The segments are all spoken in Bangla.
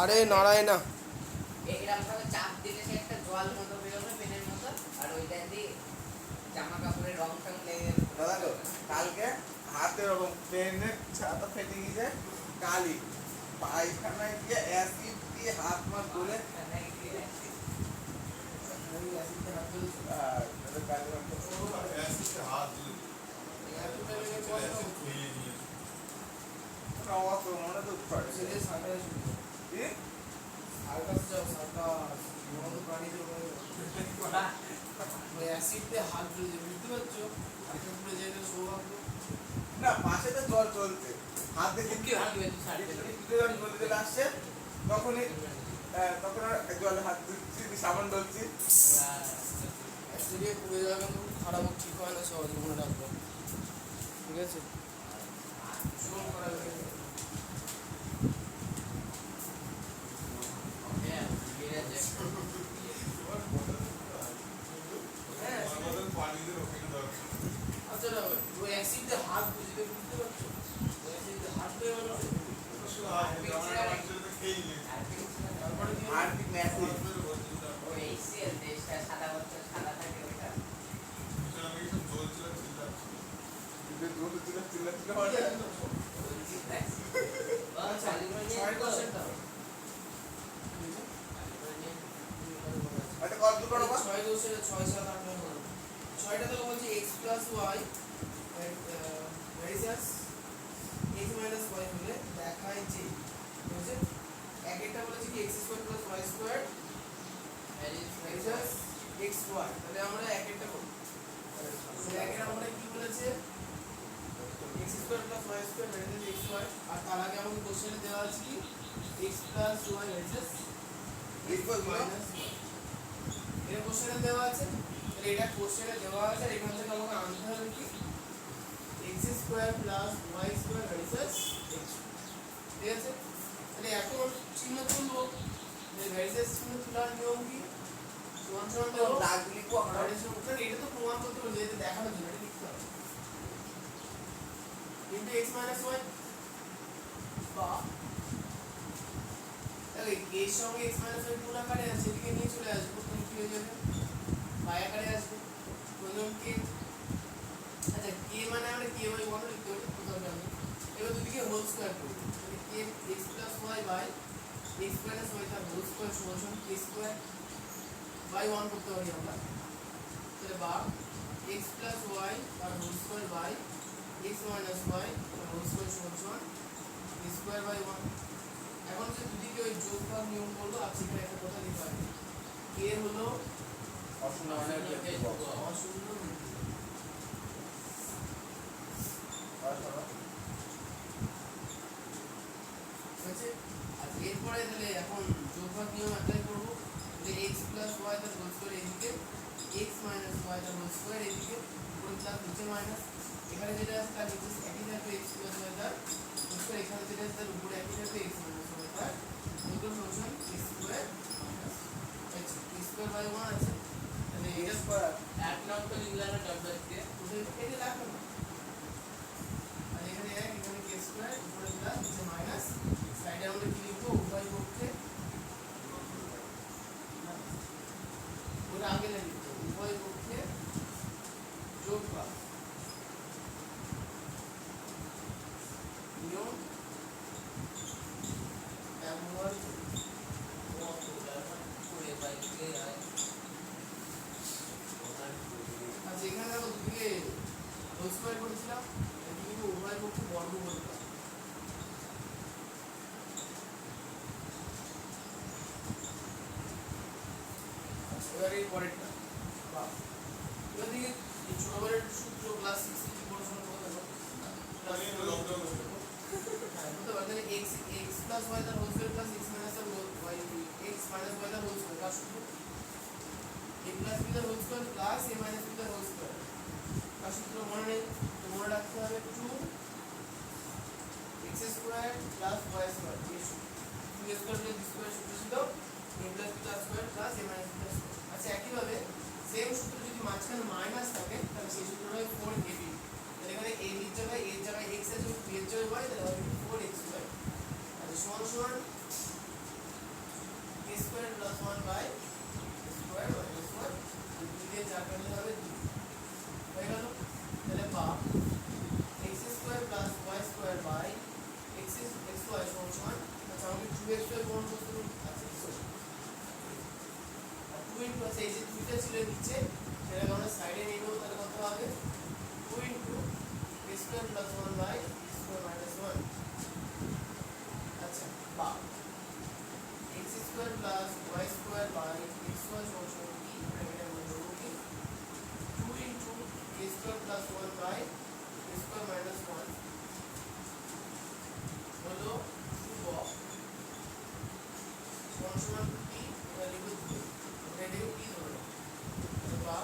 আরে নড়ায় না। এরকম ভাবে চাপ দিলে সে একটা জল মতো বেরোবে পেনের মতো, আর ওইটা দিয়ে জামা কাপড়ের রং টং লেগে দাদা গো, কালকে হাতে ওরকম পেনের ছাতা ফেটে গিয়েছে, কালি পায়খানায় গিয়ে অ্যাসিড দিয়ে হাত মার ধরে মনে তো না, পাশে তো জল চলছে, হাত দেখে আসছে, তখনই তখন আর জলে হাত দিচ্ছি, সাবান ডলছি। পুড়ে যাওয়া কিন্তু খারাপ ঠিক হয় না, সহজে মনে রাখবো, ঠিক আছে? আচ্ছা, ওই অ্যাসিডে হাত বুঝতে পারছো? ওই অ্যাসিডে হাত পেয়ে গেল, তারপরে কি আর্থিক মেসেজ ওই HCl দেশটা সাদা বছর সাদা থাকে ওইটা ছয়টা তো বলছি x plus y ভেরিসাস x minus y হলে দেখায় যে বুঝছে এক একটা বলেছি কি x square plus y square ভেরিসাস xy, তাহলে আমরা এক একটা করব। তাহলে একের আমরা কি বলেছে x square plus y square ভেরিসাস xy, আর তার আগে আমাদের কোশ্চেনে দেওয়া আছে কি x plus y ভেরিসাস x minus y, এর কোশ্চেনে দেওয়া আছে। তাহলে এটা কোশ্চেনে দেওয়া আছে, আর এখান থেকে আমাকে আনতে হবে কি x square plus y square versus x, ঠিক আছে? তাহলে এখন চিহ্ন তুলবো, যে ভেরিসাস চিহ্ন তোলার নিয়ম কি সমান সমান দেব দাগ লিখবো আমরা, এটা তো প্রমাণ করতে হবে, এটা দেখানোর জন্য এটা লিখতে হবে কিন্তু x minus y বা তাহলে এর সঙ্গে x minus y গুণ আকারে আছে, এদিকে নিয়ে চলে আসবো, তখন কি হয়ে যাবে y আকারে আসবে প্রথম কে। আচ্ছা k মানে আমরা k by 1 লিখতে পারি প্রথম টার্মে, এবার দুদিকে হোল স্কয়ার করব, তাহলে k x plus y by x minus y তার হোল স্কয়ার সমান k স্কয়ার by 1 করতে পারি আমরা, তাহলে বা x plus y তার whole square by x minus y তার হোল স্কয়ার সমান k স্কয়ার by 1। এখন যে দুদিকে ওই যোগফল নিয়ম করব, আর সেখানে একটা কথা লিখতে পারি k হলো অশূন্য আছে। আর এরপরে তাহলে এখন যোগফল নিয়ম অ্যাপ্লাই করব, যে x plus y তার হোল স্কয়ার এদিকে, x minus y তার হোল স্কয়ার এদিকে, উপরে প্লাস নিচে মাইনাস, এখানে যেটা আছে তার নিচে একই থাকবে x plus y তার হোল স্কয়ার, এখানে যেটা আছে তার উপরে একই থাকবে x minus y তার দুটো function k square minus h k square by 1 আছে। তাহলে এটা স্কয়ার এক নাম তো লিখলাম না ডট ডট দিয়ে, ওদের এটা রাখো না, আর এখানে এক, এখানে k স্কয়ার উপরে প্লাস নিচে মাইনাস, সাইডে আমরা কি লিখবো উভয় পক্ষে, ওটা আগে লিখবো উভয় পক্ষে যোগফল নিয়ম ব্যবহার আচ্ছা, এখানে দেখো দুদিকে হোল স্কয়ার করেছিলাম, এদিকে উভয় পক্ষে বর্গ করলাম, এবার এই পরেরটা বা এবার দিকে এই ছোটবেলার সূত্র ক্লাস 6 এ পড়াশোনা করতে হবে, বলতে পারবে x plus y তার whole square plus x minus y x minus y তার হোল স্কয়ার কার সূত্র a plus b তার whole square plus a minus b তার হোল স্কয়ার, কার সূত্র মনে নেই তো মনে রাখতে হবে 2x square plus y square, এই সূত্র 2 স্কয়ার প্লাস b স্কয়ার সূত্র ছিল a plus b তার square plus a minus b তার স্কয়ার। আচ্ছা একইভাবে সেম সূত্র যদি মাঝখানে মাইনাস থাকে তাহলে সেই সূত্রটা হয় 4ab, তাহলে এখানে a এর জায়গায় x আছে, b এর জায়গায় y, তাহলে হবে 4xy। আচ্ছা সমান সমান আর 2 ইনটু আছে এই যে 2টা ছিল নিচে সেটাকে আমরা সাইডে নিয়ে নেব তাহলে কত হবে 2 into a square plus 1 by b square minus 1 আচ্ছা বা x square plus y square by x square সমান কি ব্র্যাকেটে আমরা দেবো কি 2 into a square plus 1 by a square minus 1 হলো ধ্রুবক সমান কি এটা লিখে দিই এটা কি ধরো বা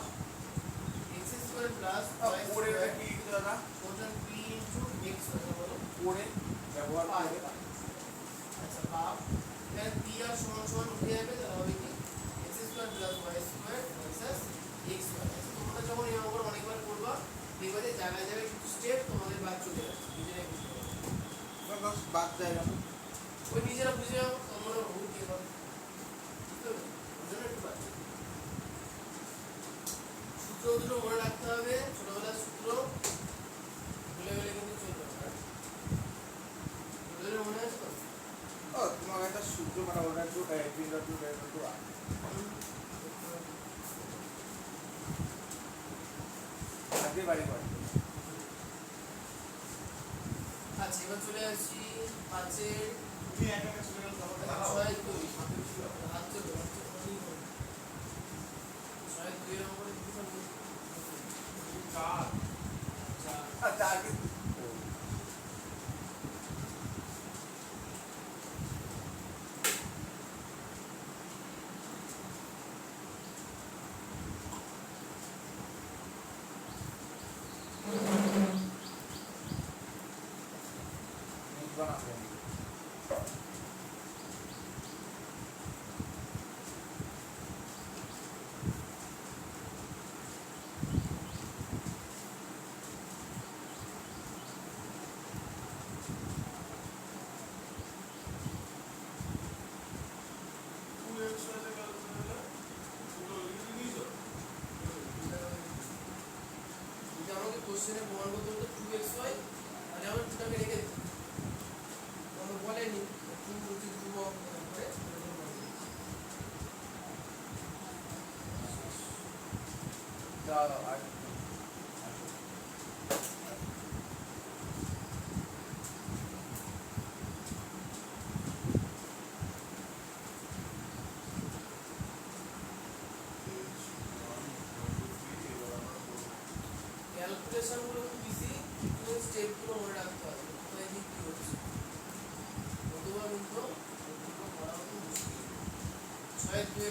x স্কয়ার প্লাস y পরে স্কয়ার এটা কি দাদা সমান p ইনটু x হলো পরে ব্যবহার করে আচ্ছা বা এখানে p আর সমান সমান উঠে যাবে তাহলে হবে কি x square plus y square versus x square তোমরা যখন এই অঙ্কটা অনেকবার করবা দেখবে যে জায়গায় জায়গায় কিছু স্টেপ তোমাদের বাদ চলে যাচ্ছে নিজেরাই বুঝতে পারবে বাস বাদ যায় না ওই নিজেরা বুঝে যাও তোমরা ভুল কি হবে বুঝতে পারবে বুঝলে একটু বাদ সূত্র দুটো মনে রাখতে হবে ছোটবেলার সূত্র ভুলে গেলে কিন্তু চলবে না ভুলে মনে আছে তো ও তোমার একটা সূত্র মানে ওটা একটু আগে বাড়ি করে আচ্ছা এবার চলে আসি 5-এর তুমি একা একা চলে গেলে তখন 6-2 হাত চলে ছয় দুই এর উপরে কি করব চার চার আচ্ছা আগে যদি আমাকে কোশ্চেনে প্রমাণ করতে হতো 2xy তাহলে আমরা 2টাকে রেখে দিতাম আমরা বলেনি 2 হচ্ছে ধ্রুবক করে দাও আর ক্যালকুলেশন গুলো খুব ইজি কিন্তু স্টেপ গুলো মনে রাখতে হবে কোথায় কি কি হচ্ছে অথবা কিন্তু ওগুলো করা খুব মুশকিল 6-2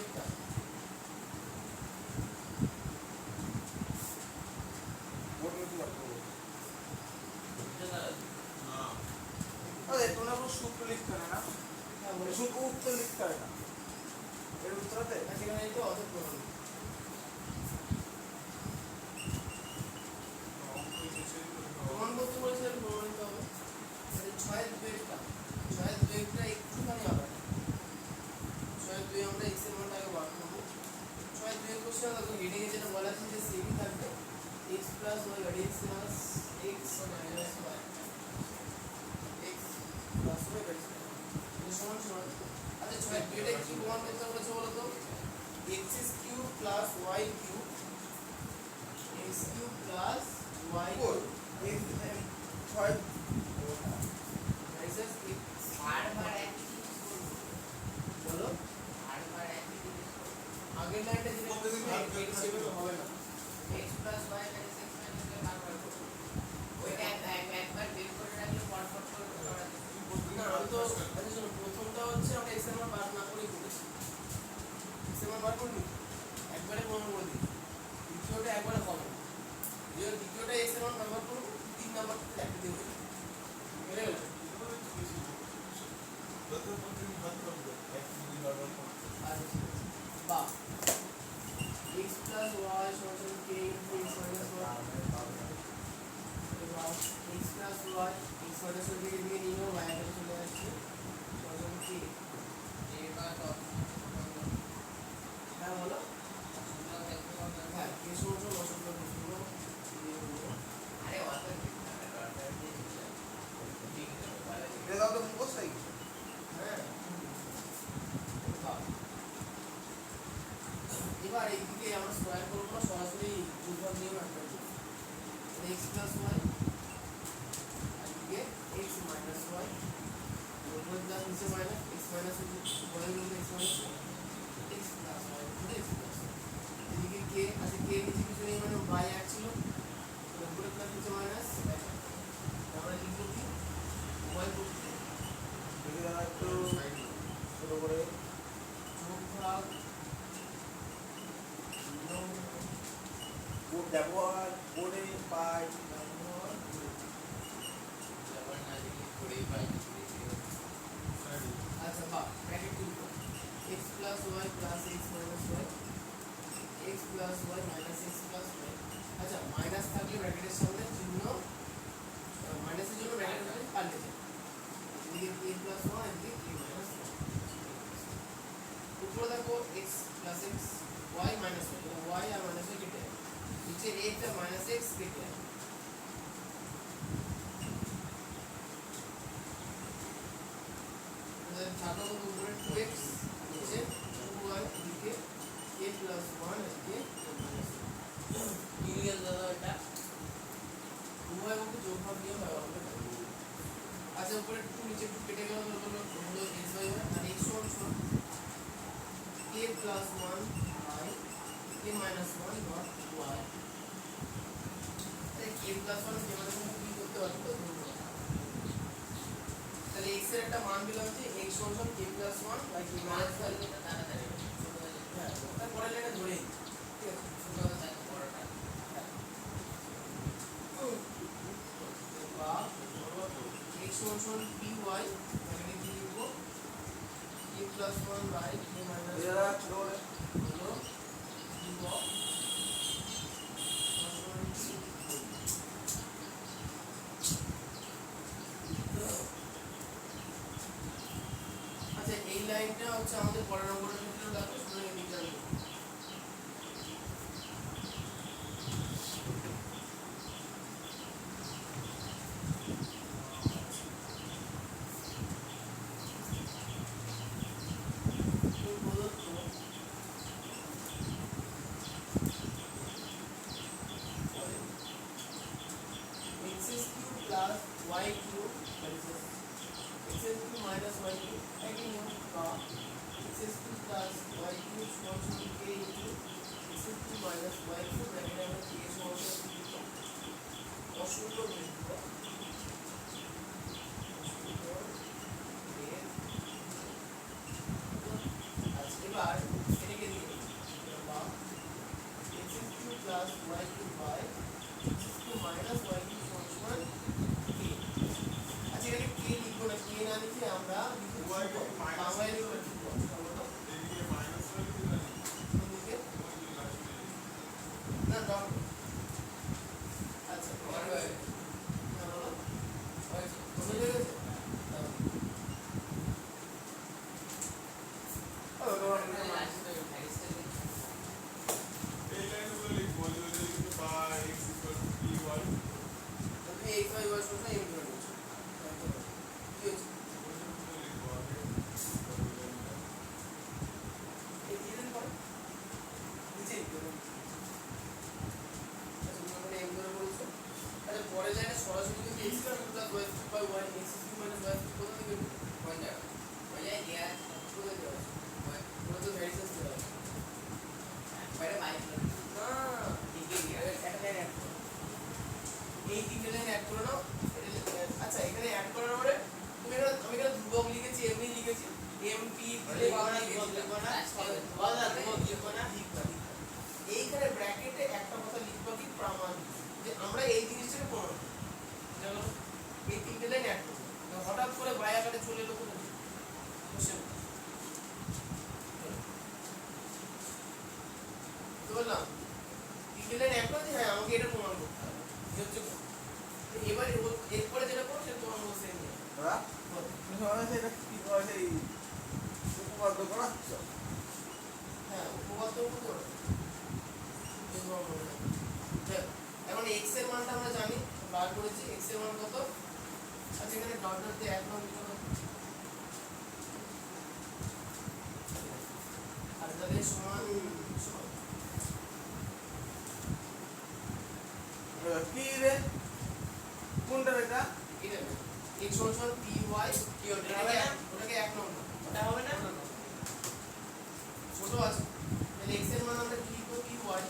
আরে তোমরা পুরো সূত্র লিখতে হবে না হ্যাঁ বলে শুধু উত্তর লিখতে হবে না এর উত্তরতে সেখানে তো অত প্রমাণ প্রমাণ করতে বলেছে প্রমাণ নিতে হবে 6-2 একটুখানি আলাদা 6-2 আমরা x এর মানটা আগে বার করবো 6-2 কোশ্চেন দেখো হেডিং এ যেটা বলা আছে যে সেমই থাকবে x plus y x plus x minus y x plus y এটা সমান সমান আচ্ছা 6-2 এটা কি প্রমাণ করতে বলেছে বলো তো x cube plus y cube x cube plus y core এই ছয় মাইনাস x বারবার একই জিনিস বলবো বলো বারবার একই জিনিস বলবো আগের লাইনটা যেটা x সেভাবে হবে না x plus y minus x minus y বারবার করবো ওইটা একবার বের করে রাখলে পরপর করে করা যাবে না আমি তো আচ্ছা শোনো প্রথমটা হচ্ছে আমরা x এর মান বার না করেই করেছি x এর মান বার করিনি একবারে প্রমাণ করে দিই দ্বিতীয়টা একবারে হবে না যে দ্বিতীয়টা x এর মান ব্যবহার করবো 3 নাম্বারটা একটা দিয়ে দেবো বুঝে গেল বা x plus y সমান k into x minus y এবং x plus y x minus y থেকে দিয়ে নিয়ে y এর চলে আসছে সমান k এবার তো হ্যাঁ বলো তোমরা দেখতে পাবে হ্যাঁ k সমান অসংখ্য বস্তুগুলো দিয়ে দেবো আরে অত ঠিক আছে এটা দাও তো মুখস্থ হয়ে গেছে হ্যাঁ আর এইদিকে আমরা স্কয়ার করব না, সরাসরি যোগফল নিয়ম অ্যাপ্লাই করব। x প্লাস y আর এদিকে x মাইনাস y, উপরে প্লাস নিচে মাইনাস, x মাইনাস y এর মধ্যে x minus x plus y উপরে x প্লাস y। এদিকে k আছে, k নিচে কিছু নেই মানে y এক ছিল, উপরে প্লাস নিচে মাইনাস, আমরা লিখব কি y করতে যদি দাদা একটু ছোট করে যোগফল কোড ব্যবহার করে পাই। ব্যবহার না দেখলে করেই পাই। আচ্ছা বাহ, ব্র্যাকেট তুলব x plus y plus x minus y, x plus y minus x plus y। আচ্ছা মাইনাস থাকলে ব্র্যাকেটের সামনে চিহ্ন মাইনাসের জন্য ব্র্যাকেট পাল্টে যায়, এদিকে a প্লাস 1 এদিকে a মাইনাস 1। উপরে দেখো x plus x y minus y, y আর মাইনাস y কেটে যায়, নিচে x আর মাইনাস x কেটে যায়। থাকলো উপরে 2x নিচে 2y এদিকে a প্লাস 1 এদিকে a মাইনাস 1। কি লিখে দাদা এটা? উভয় পক্ষে যোগফল নিয়ম ব্যবহার করে থাকি। আচ্ছা উপরে 2 নিচে 2 কেটে গেল, হলো x y আর x সমান সমান a plus 1 by a minus 1 not y। তাহলে a প্লাস 1 যে মানে কি করতে পারবো, তাহলে x এর একটা মান দিলাম যে x সমান a plus 1 by a minus 1। তাড়াতাড়ি হ্যাঁ তারপরে লাইনে ধরেই ঠিক আছে। ছোট থাকে বড়টা। বা x সমান py এখানে কি লিখব a plus 1 by a minus 1 দাদা ছোট করে হলো ধ্রুবক আচ্ছা এই লাইনটা হচ্ছে আমাদের পরের নম্বরের ক্ষেত্রে দেখো, সুতরাং এই দিকটা লিখব। এবার এটাকে দিয়ে বা x³ plus y³ by x³ minus y³ সমান k। আচ্ছা এটাকে k লিখবো না, k না লিখে আমরা লিখব বাংলায় লিখব এদিকে না ডট। আচ্ছা বড় হয়ে না বলো হয়েছে। বুঝে গেছে? লাস্টে ভাইসটা এই লাইনগুলো লিখবো যদি লিখতে পাই x py তুমি এই ফাই ওয়াই সমান m ধরে নিচ্ছ, কি হচ্ছে লিখবো আগে এই দিলেন পরে নিচে লিখতে হবে। আচ্ছা তুমি ওখানে m ধরে বলছো। আচ্ছা পরে লাইনে সরাসরি তুমি x plus y by y x³ minus y কোথা থেকে পেলে? কোন জায়গা? ওই জায়গায় দেয়া আছে। কোথায় দেওয়া আছে? ওটা তো ভ্যারিসেন্স দেওয়া আছে। একবারে বাইক না দিকে দিয়ে একটা লাইন অ্যাড করো, এই তিনটে লাইন অ্যাড করে নাও। আচ্ছা এখানে অ্যাড করার পরে তুমি এখানে আমি এখানে ধ্রুবক লিখেছি, এমনি লিখেছি mp এইখানে ব্র্যাকেটে একটা কথা লিখবা কি প্রামাণিক, যে আমরা এই জিনিসটাকে প্রমাণ করি। জানো এই তিনটে লাইন অ্যাড করবো, হঠাৎ করে বাই আকারে চলে এলো কোথায় কোশ্চেন তো বললাম তিনটে লাইন অ্যাড করে হ্যাঁ আমাকে এটা প্রমাণ করতে হবে, এই হচ্ছে কথা। এবার এরপরে যেটা করো সেটা তোমার মধ্যে সেম নিয়ে দাদা তুমি সবাই এটা কি করে সেই উপপাদ্য করাচ্ছ? হ্যাঁ উপপাদ্য করো। এখন x এর মানটা আমরা জানি, বার করেছি x এর মান কত। আচ্ছা এখানে ডট ডট দিয়ে 1 মান লিখে দাও, আর তাহলে সমান কি ওটা হবে না? ওটাকে 1 নম্বর ওটা হবে না? ছোট আছে তাহলে x এর মান আমরা কি লিখবো কি y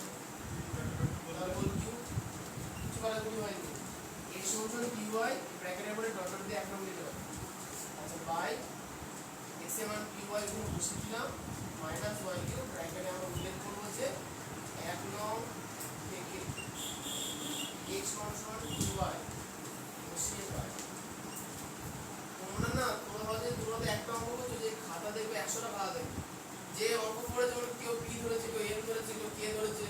তারপর q কিছু করা কিছু হয়নি x সমান কি y ব্র্যাকেটের পরে ডট ডট দিয়ে 1 নম্বর দিতে হবে আচ্ছা বাই x এর মান কি y গুণ বসিয়ে দিলাম মাইনাস y কিউ ব্র্যাকেটে আমরা উল্লেখ করব যে 1 নং থেকে x সমান কি y বসিয়ে পাই তোমরা না তোমরা একটা অঙ্ক করছো যে খাতা দেখবে 100টা খাতা দেখবে যে অঙ্ক করে যেমন কেউ p ধরেছে কেউ n ধরেছে কেউ k ধরেছে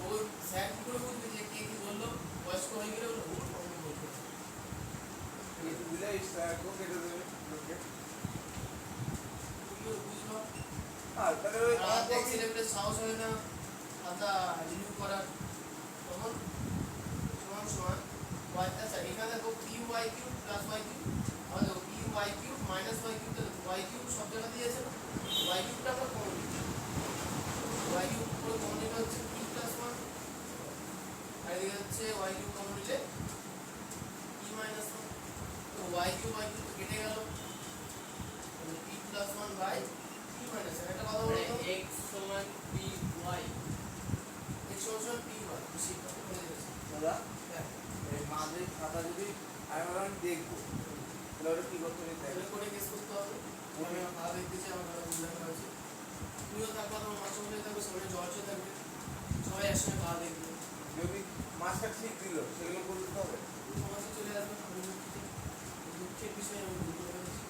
ওই স্যার কি করে বুঝবে যে কে কি বললো বয়স্ক হয়ে গেলে ওরা ভুল অঙ্ক বলবে এই বুঝলে স্যার কো কেটে দেবে লোকে তুইও বুঝলো আর তাহলে ওই আমাদের ছেলেপেলে সাহস হয় না খাতা রিভিউ করার তখন সমান সমান y আচ্ছা এখানে দেখো p y cube plus y cube আর দেখো p y cube minus y cube তাহলে y কিউব সব জায়গাতেই আছে না y কিউবটা আমরা কমন নিই y কিউব পুরো কমন নিলে হচ্ছে p প্লাস 1 আর এদিকে হচ্ছে y কিউব কমন নিলে p মাইনাস 1 তো y কিউব কেটে গেল তাহলে p plus 1 by p minus 1 একটা কথা বলো তো x সমান py x সমান p y খুশি কথা বলে দিয়েছি দাদা হ্যাঁ এই মাঝে খাতা যদি আমি বললাম দেখবো তাহলে ওটা কি করতে হবে তাহলে করে কেস করতে হবে আমি ভালো দেখতেছি আমার ভালো মূল্যায়ন হয়েছে তুইও থাকবা তোমার মাস্টার মশাই থাকবে সামনে জর্জ থাকবে সবাই একসঙ্গে ভালো দেখবে যদি মাস্টার ঠিক দিল সেগুলো বলতে হবে তোমাকে চলে আসবে দুঃখের বিষয় আমি ভুল করে ফেলেছি।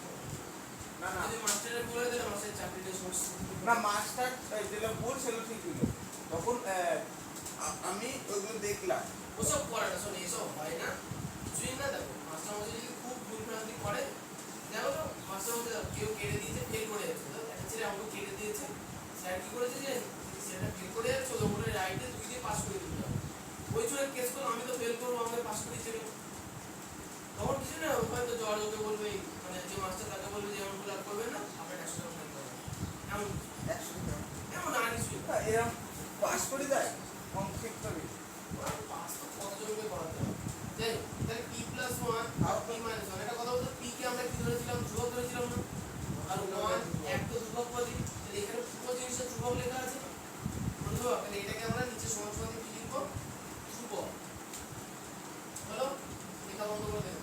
না না যদি মাস্টারের বলে দিলে মাস্টারের চাকরিটা সমস্যা না মাস্টার যেটা ভুল সেগুলো ঠিক দিল তখন আমি ওইগুলো দেখলাম ওসব করে না শোনো এসব হয় না কিছুই না দেখো মাস্টার মশাই যদি খুব ভুল ভ্রান্তি করে দেখো তো মাস্টার মশাই কেউ কেটে দিয়েছে ফেল করে যাচ্ছে তো একটা ছেলে আমাকে কেটে দিয়েছে স্যার কি করেছে যে সেটা ফেল করে যাচ্ছে ওকে বলে রাইটে 2 দিয়ে পাস করে দিতে হবে ওই চলে কেস করো আমি তো ফেল করবো আমাকে পাস করে দিতে হবে তখন কিছু না হয়তো জ্বর ওকে বলবে মানে যে মাস্টার তাকে বলবে যে এমন ভুল করবেন না আপনার 100 টাকা ফাইন করবেন এমন 100 টাকা এমন আর কিছুই না। এরকম পাস করে দেয় কম ঠিক করে পাস তো কতজনকে করাতে হবে যাই হোক তাহলে p প্লাস 1 আর p মাইনাস 1 এটা কথা বলতে p কে আমরা কি ধরেছিলাম ধ্রুবক ধরেছিলাম না আর 1 এক তো ধ্রুবক পদই তাহলে এখানে পুরো জিনিসটা ধ্রুবক লেখা আছে ধ্রুবক তাহলে এটাকে আমরা নিচে সমান সমান কি লিখবো ধ্রুবক হলো লেখা বন্ধ করে দেব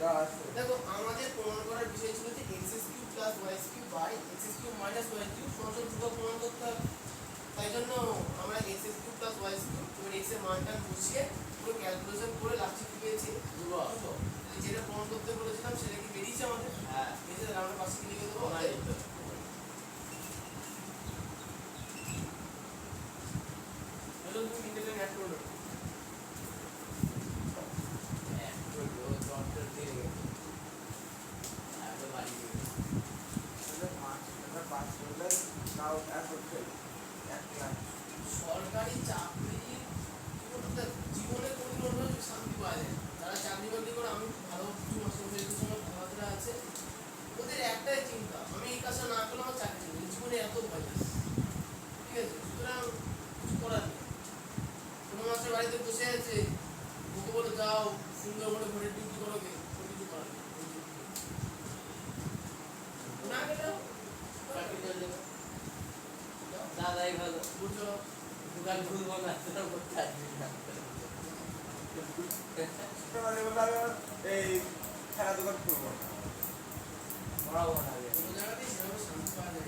যা আছে দেখো আমাদের প্রমাণ করার বিষয় ছিল যে x cube plus y cube by x cube minus y cube সমান সমান ধ্রুবক প্রমাণ করতে হবে তাই জন্য আমরা x cube plus y cube এবার x এর মানটা বসিয়ে পুরো ক্যালকুলেশন করে লাস্টে কি পেয়েছি ধ্রুবক। ধ্রুবক তাহলে যেটা প্রমাণ করতে বলেছিলাম সেটা কি বেরিয়েছে আমাদের হ্যাঁ বেরিয়েছে তাহলে আমরা পাশে কি লিখে দেবো ওনাই লিখতে হবে। হলো তুমি ইন্টারনেট অ্যাড করে নাও হ্যাঁ ওই ডক্টর দিয়ে গেছে আর তো বাড়ি দিয়ে গেছে। তাহলে মাস্টার পাস করলে তাও এত ফেল এক লাখ সরকারি চাকরি জীবনে কোনোদিনও শান্তি পাওয়া যায় না। যারা চাকরি বাকরি করে আমি ভালো কিছু মাস্টারদের সঙ্গে ভাবাদরা আছে ওদের একটাই চিন্তা আমি এই কাজটা না করলে আমার চাকরি নেই জীবনে এত ভয় আছে ঠিক আছে সুতরাং কিছু করার নেই কোনো মাস্টার বাড়িতে বসে আছে ওকে বলে যাও সুন্দর করে ঘরে ডিউটি করো গে কোনো কিছু করার নেই না গেলেও চাকরি চলে যাবে। দাদাই ভালো বুঝছো দোকান খুলবো না তোর করতে আসবি না এই খেলা দোকান খুলবো পড়াবো না আগে। কোনো জায়গাতেই সেভাবে শান্তি পাওয়া যায়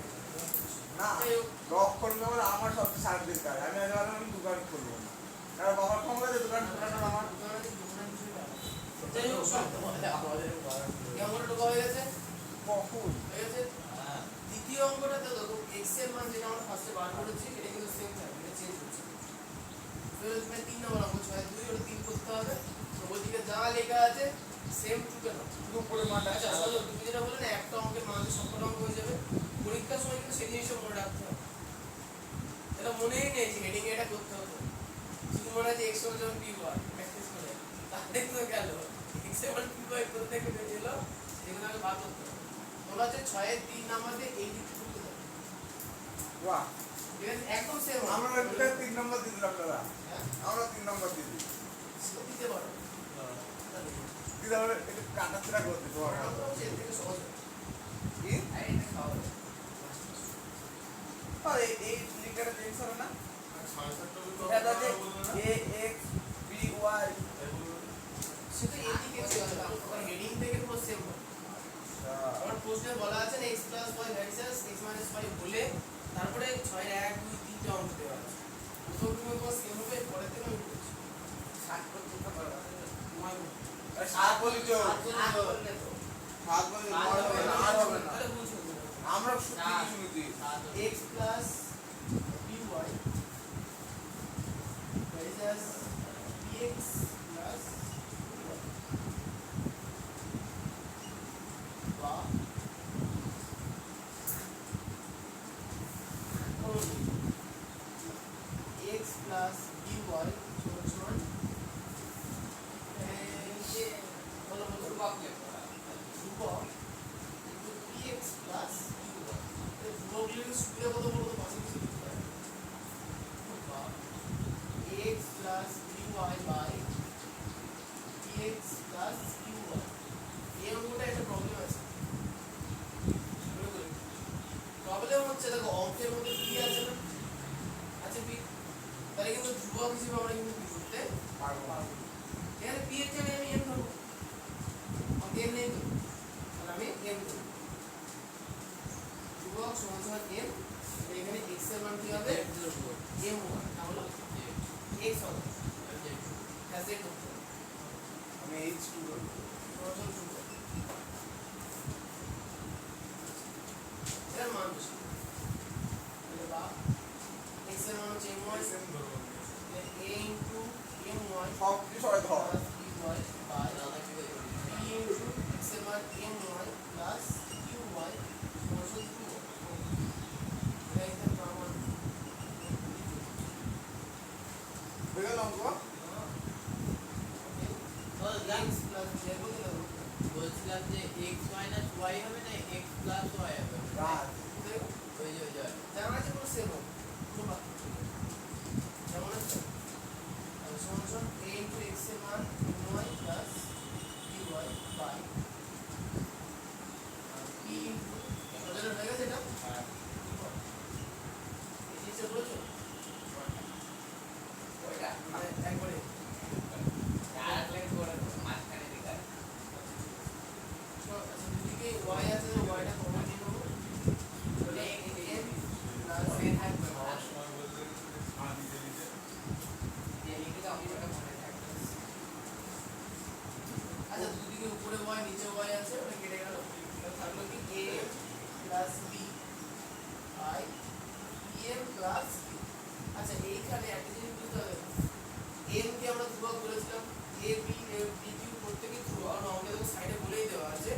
না যাই হোক, লক্ষণ কেবল আমার সবচেয়ে শান্তির কাজ আমি আজ ভাবলাম আমি দোকান খুলবো না কারণ বাবার ক্ষমতা আছে দোকান খোলানোর আমার যাই হোক, শোন, আমাদের পড়ার কেমন ঢোকা হয়ে গেছে কখন হয়ে গেছে হ্যাঁ দ্বিতীয় অঙ্কটাতে দেখো x এর মান যেটা আমরা ফার্স্টে বার করেছি এটা কিন্তু সেম থাকবে এটা চেঞ্জ হচ্ছে তো তুমি 3 নম্বর অঙ্ক 6 2 ওটা 3 করতে হবে তো ওইদিকে যা লেখা আছে সেম টু কেন শুধু উপরে মানটা আচ্ছা চলো তুমি যেটা বললে না একটা অঙ্কের মান সবকটা অঙ্ক হয়ে যাবে পরীক্ষার সময় কিন্তু সেই জিনিসটা মনে রাখতে হবে এটা মনেই নেই যে হেডিং এটা করতে হবে শুধু মনে হয় যে x সমান যেমন py প্র্যাকটিস করে তাহলে তো গেল x সমান py করতে থেকে বেরিয়েলো সেগুলো আগে বার করতে হবে তোমরা হচ্ছে 6 এর 3 নাম্বার দিয়ে এই দিক করতে যাবে বাহ ঠিক আছে একদম সেম আমরা একটা 3 নম্বর দিয়ে দিলাম দাদা আমরা 3 নম্বর দিয়ে দিই দিতে পারো দিতে হবে একটু কাটাছড়া করতে তোমার এর থেকে সহজ হবে কোশ্চেনে বলা আছে না x plus y varices x minus y বলে তারপরে 6 এর 1 2 3 টা অঙ্ক দেওয়া আছে প্রথম তুমি তোমার সেম হবে পরের থেকে আমি বলছি 7 পর্যন্ত পারবা তোমার সাত বলি তো 8 করলে তো সাত বলি আর হবে না আর হবে না তাহলে বুঝছো আমরা সত্যি শুনেছি x plus by varices bx plus বা x plus by সমান যে বলো বলো ধ্রুবক লেখো ধ্রুবক কিন্তু px plus by ধ্রুবক লিখে সুবিধা কত বলো তো পাশে কিছু লিখতে পারে বা x plus by by px plus by এই অঙ্কটা একটা প্রবলেম আছে প্রবলেম হচ্ছে দেখো অঙ্কের মধ্যে p আছে না আচ্ছা p তাহলে কিন্তু ধ্রুবক হিসেবে আমরা কিন্তু কি করতে পারবো এখানে p এর জায়গায় আমি m ধরবো অঙ্কে m নেই তো তাহলে আমি m ধরবো ধ্রুবক সমান সমান m এখানে x এর মান কি হবে m1 তাহলে x হবে কাজে করতে আমি h2 করব সমান ধ্রুবক এর মান বেশি তাহলে বা x এর মান হচ্ছে m1 a into m1 সব কিছু হয় ধর plus by by p into x এর মান m1 plus qy সমান 2 এটা একটা প্রমাণ বেগল অঙ্ক x plus z বলে দাও বলছিলাম যে x minus y হবে না x plus y হবে রাত ওই যে যেমন আছে পুরো সেম হবে পুরো বাকি যেমন আছে তাহলে সমান সমান a into x এর মান my plus dy by p into তাহলে হয়ে গেছে এটা এই জিনিসটা বলেছো ওইটা মানে একবারে আর লাইন করে মাঝখানে দিকে আচ্ছা দুদিকে y আছে যে y টা কমন নিয়ে নেবো তাহলে m plus মনে থাকবে না দিয়ে লিখে দাও অঙ্কটা মনে থাকবে আচ্ছা দুদিকে উপরে y নিচে y আছে ওটা কেটে গেল তাহলে থাকলো কি a plus b by m plus q আচ্ছা এইখানে একটা জিনিস বুঝতে হবে m কে আমরা ধ্রুবক বলেছিলাম a b p q প্রত্যেকই ধ্রুবক আর আমাদের দেখো সাইডে বলেই দেওয়া আছে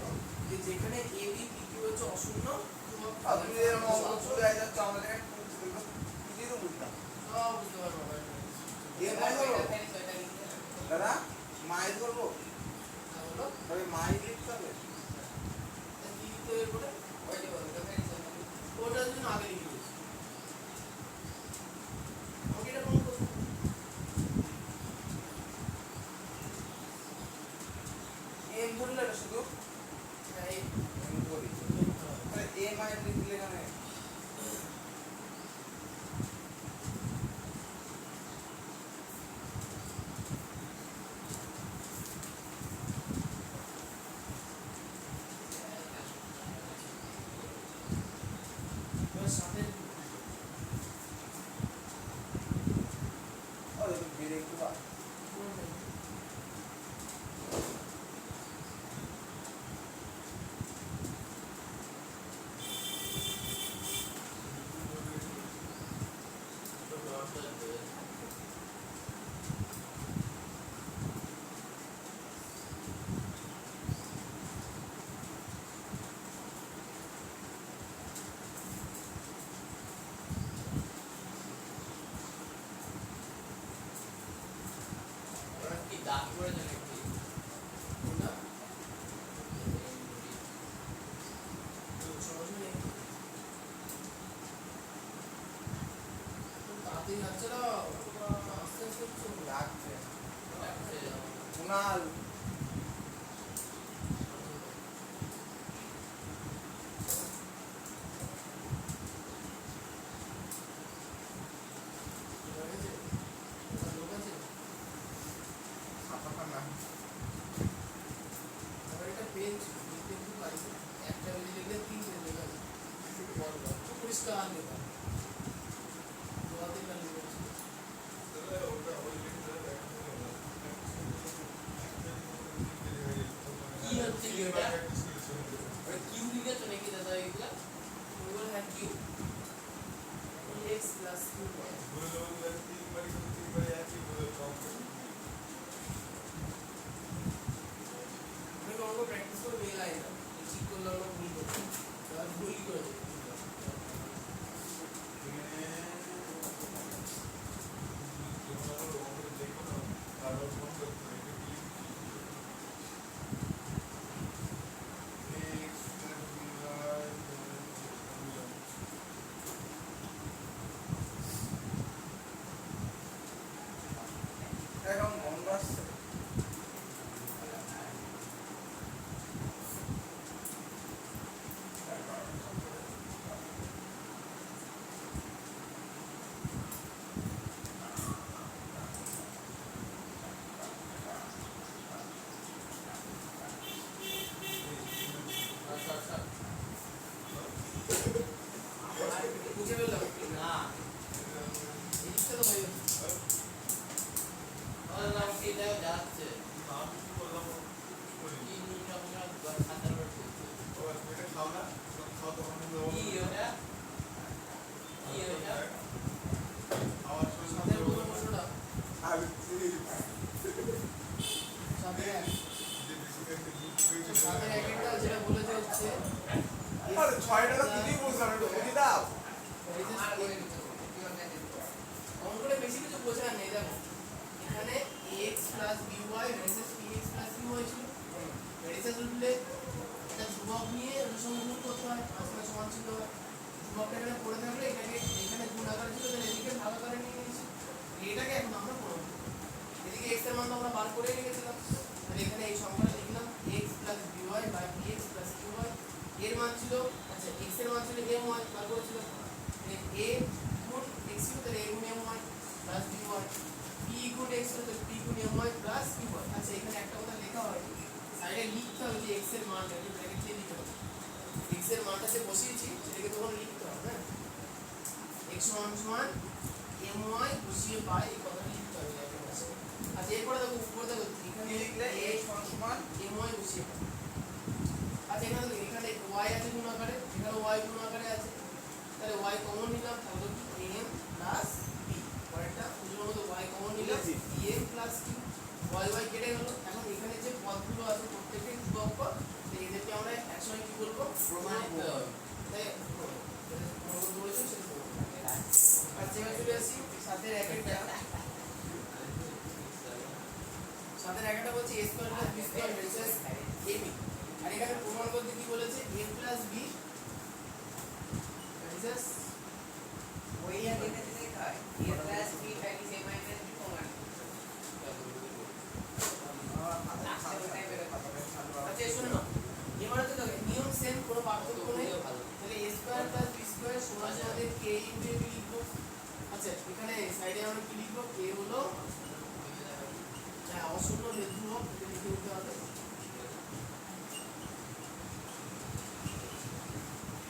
যে যেখানে a b p q হচ্ছে অশূন্য ধ্রুবক আপনি এর অঙ্ক চলে যাচ্ছে আমাদের কিছু বুঝলাম সব বুঝতে পারবো এর মাই ধরবো ওইটা লিখে দাদা মাই ধরবো বলো তবে মাই লিখতে হবে কি লিখতে হবে বলে ওইটা বলতে ফেরিস ওটার জন্য আগে লিখে দিয়েছি আমাকে এটা কোন প্রশ্ন এম ধরলে এটা শুধু এই এম ধরি তাহলে এ মাই লিখলে এখানে পরিষ্কার নেবা তোমাদের না লিখে কি হচ্ছে কি এটা ওটা কিউ লিখেছো নাকি দাদা এগুলা ওগুলো হ্যাঁ কিউ x প্লাস q আমি অঙ্ক প্র্যাকটিস করে মেল আই না ঠিক করলে আমরা ভুল করছি আর ভুলই করে দেবো এখন বন্ধ আসছে আচ্ছা আচ্ছা আর বুঝে পেলাম না জিনিসটা তো হয়ে গেছে নাম কি দেওয়া যাচ্ছে কি নিয়ে আমরা খাতার উপর কি ওটা কি ওটা সাথে বলবো প্রশ্নটা সাথে একটা যেটা বলেছে হচ্ছে আরে 6 টাকা দিতেই বলছিলাম একটু বুঝি দাও অঙ্কটা বেশি কিছু বোঝার নেই দেখো এখানে ax plus by versus px plus qy ছিল ভেরিয়েন্স উঠলে এটা ধ্রুবক নিয়ে অনুসন্ধান করতে হয় আসলে সমান ছিল ধ্রুবকটা এখানে পড়ে থাকলে এখানে গুণ আকারে ছিল তাহলে এদিকে ভাগ আকারে নিয়ে নিয়েছি এটাকে এখন আমরা করব এদিকে x এর মান তো আমরা বার করে রেখেছিলাম তাহলে এখানে এই সংখ্যাটা লিখলাম x plus by by px plus qy এর মান ছিল আচ্ছা x এর মান ছিল my বার করেছিল a গুণ x ছিল তাহলে a গুণ my plus by p গুণ x হলো p গুণ my plus qy আচ্ছা এখানে একটা কথা লেখা হয় সাইডে লিখতে হবে যে x এর মানটা এটা ব্র্যাকেট দিয়ে লিখতে হবে x এর মানটা যে বসিয়েছি সেটাকে তখন লিখতে হবে হ্যাঁ x সমান সমান my বসিয়ে পাই এই কথাটা লিখতে হবে একটা ভাষা আচ্ছা এরপরে দেখো উপরে দেখো এখানে লিখলে a সমান my বসিয়ে পাই আচ্ছা এখানে y আছে গুণ আকারে এখানে y গুণ আকারে আছে তাহলে y কমন নিলাম তাহলে am প্লাস b পরেরটা বুঝলো মতো y কমন নিলাম am প্লাস q y কেটে গেল এখন এখানে যে পদগুলো আছে প্রত্যেকটি ধ্রুবক পদ তো এদেরকে আমরা একসময় কি বলবো প্রমাণ করতে হবে তাই প্রমাণ বলেছো সেটা আর যেটা চলে আসি সাথে একটা বলছে a square plus b square versus ab আর এখানে প্রমাণ করতে কি বলেছে a প্লাস b ভার্সেস वही आगे में लिखा है a plus b values a minus b प्रमाण আচ্ছা শুনো না এবারে তো দেখো নিয়ম সেম কোনো পার্থক্য নেই তাহলে a square plus b square সমান আমাদের k ইনটু ab লিখবো আচ্ছা এখানে সাইডে আমরা কি লিখবো k হলো অশূন্য ধ্রুবক এটা লিখে দিতে হবে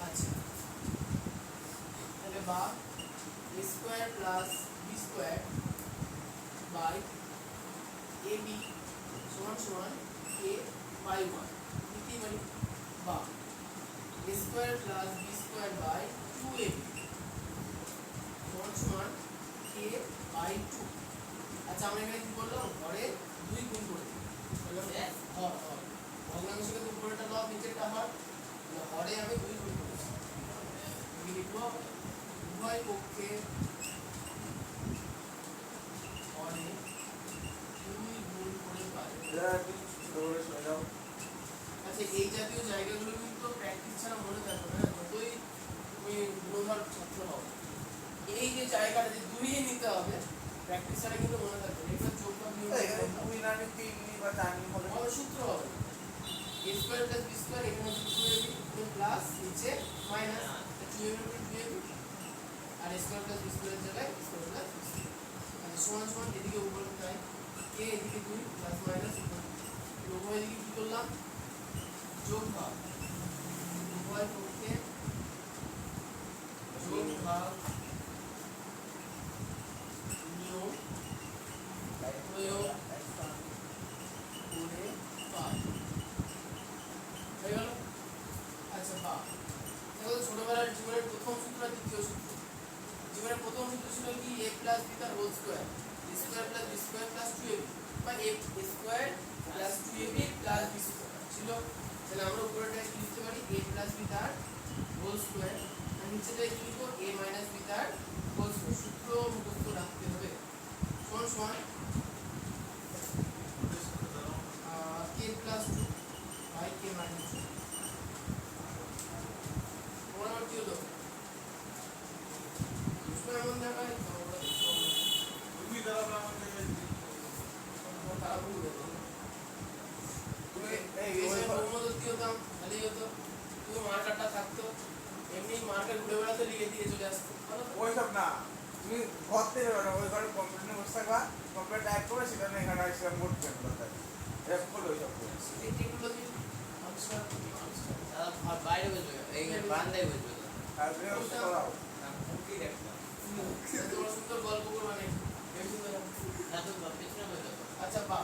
আচ্ছা তাহলে বা a square plus b square by ab সমান সমান k বাই 1 লিখতেই পারি বা a square plus b square by 2ab সমান সমান k বাই 2 আচ্ছা আমরা এখানে কি করলাম ঘরে 2 গুণ করে দিলাম হর ভগ্নাংশকে তো উপরেরটা লব নিচেরটা হর হরে আমি 2 গুণ করেছি কি লিখবো উভয় পক্ষে হরে 2 গুণ করে পাই দৌড়ে চলে যাও আচ্ছা এই জাতীয় জায়গাগুলো কিন্তু প্র্যাকটিস ছাড়া মনে থাকবে না যতই তুমি গুণধর ছাত্র হও এই যে জায়গাটা যে দুইয়ে নিতে হবে প্র্যাকটিস ছাড়া কিন্তু মনে থাকবে না এটা যোগ বা বিয়োগ এখানে দুই না আমি তিন নি বা চার নি হবে হবে সূত্র হবে a square plus b square এখানে সূত্র হবে প্লাস নিচে মাইনাস 2ab আর a স্কয়ার প্লাস b স্কয়ারের জায়গায় স্কয়ার প্লাস b স্কয়ার আচ্ছা সমান সমান এদিকে উপরে তাই k এদিকে 2 প্লাস মাইনাস উভয় দিকে কি করলাম যোগ ভাগ উভয় পক্ষে ছিল কি a প্লাস b তার whole square b square plus b square plus 2ab বা a square plus 2ab plus b square ছিল। তাহলে আমরা উপরেটা কি লিখতে পারি a প্লাস b তার হোল স্কয়ার আর নিচেটা কি লিখব a মাইনাস b তার হোল স্কয়ার। সূত্র মুখস্থ রাখতে হবে। সমান সমান k plus 2 by k minus 2 তোমার কি হলো প্রশ্ন এমন দেখায় তোমরা তুমি দাঁড়াবে আমাকে খারাপ হয়ে গেল। তুমি এই এই বহুমদতি হতাম খালি হতো তুই মার্কারটা থাকতো এমনি মার্কার ঘুরে বেড়াতে লিখে দিয়ে চলে আসতো ওই সব না তুমি ঘর থেকে বেরো ওই ঘরে কম্পিউটার বসে থাকবা কম্পিউটার টাইপ করে সেটা নিয়ে এখানে সেটা মোট পেন করতে হবে এটা করলে ওই সব এই টেকনোলজি আবিষ্কার আর বাইরে বসবে এই বারান্দায় বসবে আর তুমি ওটা করাও কি দেখছো তোমরা সুন্দর গল্প করবা না এই সুন্দর না তো পিছনে বসবে আচ্ছা বা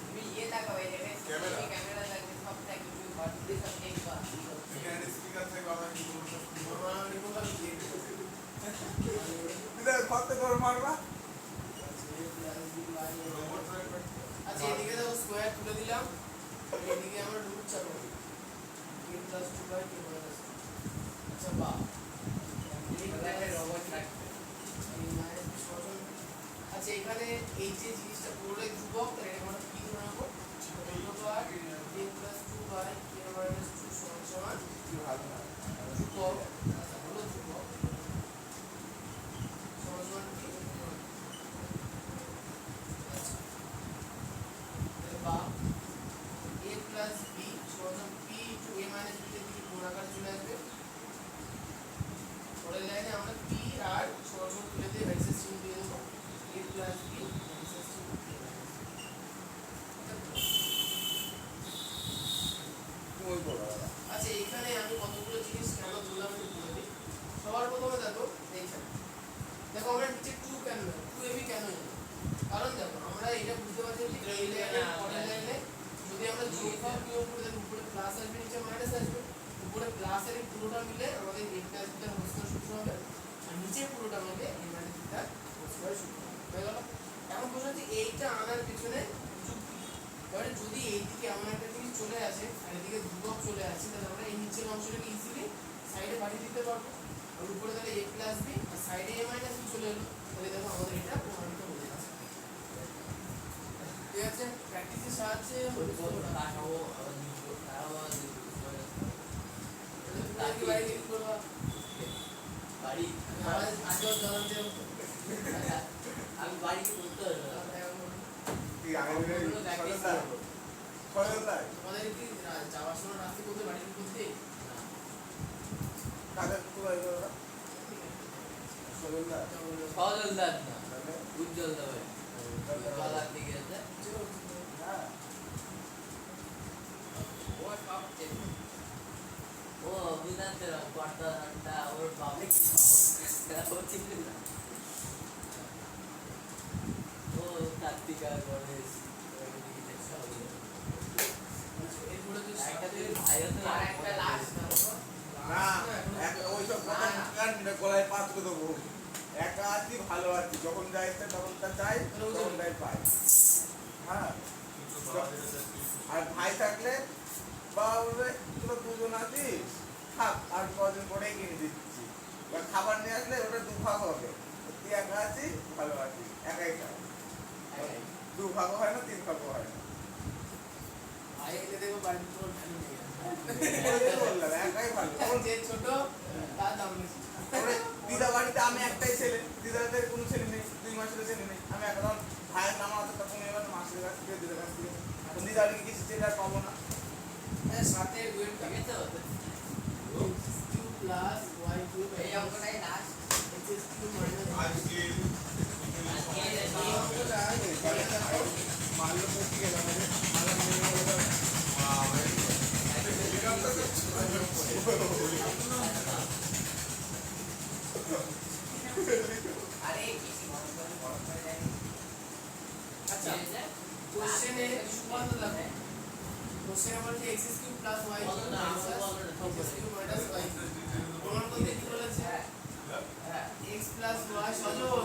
তুমি ইয়ে তাকাও এই জায়গায় ক্যামেরা। ক্যামেরা লাগবে সব থাকে তুমি বাড়িতে সব দেখবা এখানে স্পিকার থেকে বাবা কি বলছো আমরা নিকোলা দিয়ে তুমি ঘর থেকে করে মারবা আচ্ছা এদিকে দেখো স্কয়ার তুলে দিলাম এদিকে আমরা রুট চাপাবো k plus 2 by k minus 2 আচ্ছা বা একটা রোবট থাকবে আচ্ছা এখানে এই যে জিনিসটা পুরোটাই ধ্রুবক তাহলে এটা আমরা কি ধরে নেবো ধ্রুবক k plus 2 by k minus 2 সমান সমান কি ভালো না ধ্রুবক আচ্ছা হলো ধ্রুবক সমান সমান কি আচ্ছা তাহলে বা a প্লাস b সমান p into a minus b এর দিকে গুণাকার চলে আসবে পরের লাইনে আমরা p আর সমান তুলে দিয়ে ভ্যারিসেস চিহ্ন দিয়ে দেবো a প্লাস b ভ্যারিসেস চিহ্ন দিয়ে দেবো তুমি বলো দাদা আচ্ছা এখানে আমি কতগুলো জিনিস কেন বললাম একটু বলে দিই সবার প্রথমে দেখো এইখানে দেখো আমরা নিচে 2 কেন 2ab কেন নিলাম কারণ দেখো আমরা এটা বুঝতে পারছি যে এই লাইনে পরের লাইনে যদি আমরা যোগফল নিয়ম করে দেখো উপরে প্লাস আসবে নিচে মাইনাস আসবে উপরে প্লাস এর এই পুরোটা মিলে আমাদের a প্লাস b তার হোল স্কয়ার সূত্র হবে আর নিচে পুরোটা মিলে a মাইনাস b তার হোল স্কয়ার সূত্র হয়ে গেল। এখন প্রশ্ন হচ্ছে এইটা আনার পিছনে যুক্তি এবারে যদি এইদিকে এমন একটা জিনিস চলে আসে আর এদিকে ধ্রুবক চলে আসে তাহলে আমরা এই নিচের অংশটাকে ইজিলি সাইডে পাঠিয়ে দিতে পারবো আর উপরে তাহলে a প্লাস b আর সাইডে a মাইনাস b চলে এলো তাহলে দেখো আমাদের এটা প্রমাণিত হয়ে যাচ্ছে। ঠিক আছে প্র্যাকটিসের সাহায্যে তাকাও আবার নিচে তাকাও তাকে বাড়ি কি করবা বাড়ি আজও জানতে আমি বাড়িতে করতে হবে কি আগে সরলদার তোমাদের কি যাওয়ার সময় রাস্তা করতে বাড়ি করতে কাদের কোথায় দাদা সরলদার সজলদার না উজ্জ্বল দেবে গলার দিকে আছে হ্যাঁ ও সব চেনে ও অভিনাথের কর্তাটা ওর বাবা কি ও চিনবে না ও কার্তিকা গণেশ এরপরে যে একটা তুই ভাইও তো আর একটা লাস্ট না একটা ওইসব কথা গলায় পাঁচ করে দেবো একা আছি ভালো আছি যখন যা ইচ্ছে তখন তা চাই তখন তাই পাই হ্যাঁ আর ভাই থাকলে বাবা বলবে তোরা দুজন আছিস থাক আর কদিন পরেই কিনে দিচ্ছি বা খাবার নিয়ে আসলে ওটা দুভাগ হবে তুই একা আছিস ভালো আছিস একাই খাও দুভাগ হয় না তিন ভাগ হয় না ভাই এলে দেখো বাড়ির পুরো ভ্যালু নেই ওই বললাম একাই ভালো যে ছোট তার দাম বেশি তারপরে দিদা বাড়িতে আমি একটাই ছেলে দিদাদের কোনো ছেলে নেই 2 মাসের ছেলে নেই আমি একদম ভাইয়ের নাম আছে তখন এবার মাসের কাছ থেকে দিদার কাছ থেকে এখন দিদাকে কিছু ছেলে আর পাবো না সাথে ডুয়েট ঠিক আছে x3 প্লাস y3 এই অঙ্কটাই লাস্ট x3 মাইনাস আজকে এই অঙ্কটা মারলো পড়তে গেলাম মারলাম আরে কিছু মনে করে যাই আচ্ছা কোশ্চেনে সুপান্ত দেখো কোশ্চেনে বলছে x3 plus y3 x3 minus y3 প্রমাণ করতে কি বলেছে x প্লাস y সজল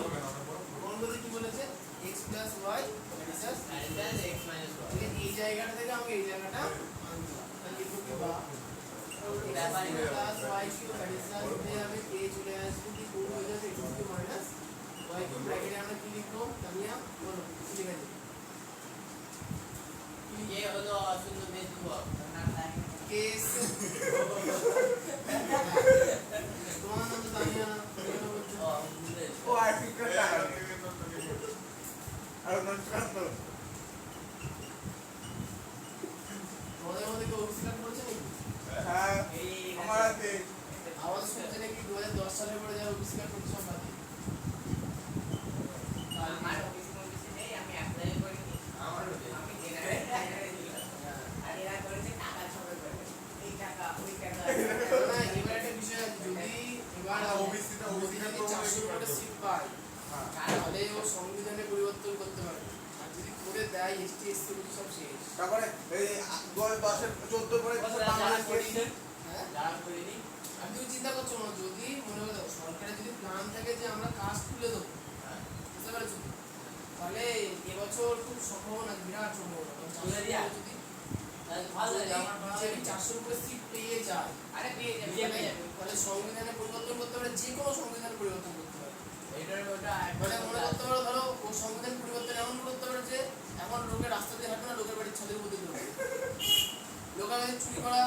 y কিউব অ্যাডিশনাল উঠে যাবে k চলে আসবে কি গুণ হয়ে যাবে x cube minus y cube ব্র্যাকেটে আমরা কি লিখবো তামিয়া বলো কি লিখা যাবে ये হলো অশূন্য বেস ধ্রুবক k তোমার নাম তো তামিয়া তামিয়া বলছো ও বুঝলে ও আর কি করে টাকা নেই। আর নষ্ট করতো তোমাদের মধ্যে কেউ অভিষেক করেছে নাকি হ্যাঁ এই আমার আছে আওয়াজ শুনছে নাকি 2010 সালের পরে যারা অভিষেক করছে সব বাদ আমার অফিস করেছে নেই আমি অ্যাপ্লাই করিনি আমার আমি জেনারেল আর এরা করেছে টাকা সবে করবে এই টাকা ওই টাকা না এবার একটা বিষয় আছে যদি এবার ওবিসিটা ওবিসিটা যদি 400 কোটি সিট পায় হ্যাঁ তাহলে ও সংবিধানে পরিবর্তন করতে পারবে আর যদি করে দেয় এসটি এসসি গুলো সব শেষ তারপরে এই 2010 14 পরে বাংলাদেশ করেছে হ্যাঁ যারা করিনি আর তুমি চিন্তা করছো না যদি মনে করো সরকারের যদি প্ল্যান থাকে যে আমরা কাজ তুলে দেবো বুঝতে পারছো তাহলে এবছর খুব সম্ভাবনা বিরাট সম্ভাবনা তুলে দিয়া? যদি তাহলে ভালো লাগে আমার বিজেপি 400 উপরে সিট পেয়ে যায় আরে পেয়ে যাবে তাহলে সংবিধানে পরিবর্তন করতে পারে যে কোনো সংবিধান পরিবর্তন করতে পারে এটার ওটা মানে মনে করতে পারো ধরো ও সংবিধান পরিবর্তন এমন করতে পারে যে এখন লোকের রাস্তা দিয়ে হাঁটবে না লোকের বাড়ির ছাদের মধ্যে ঢুকবে লোকের বাড়ি চুরি করা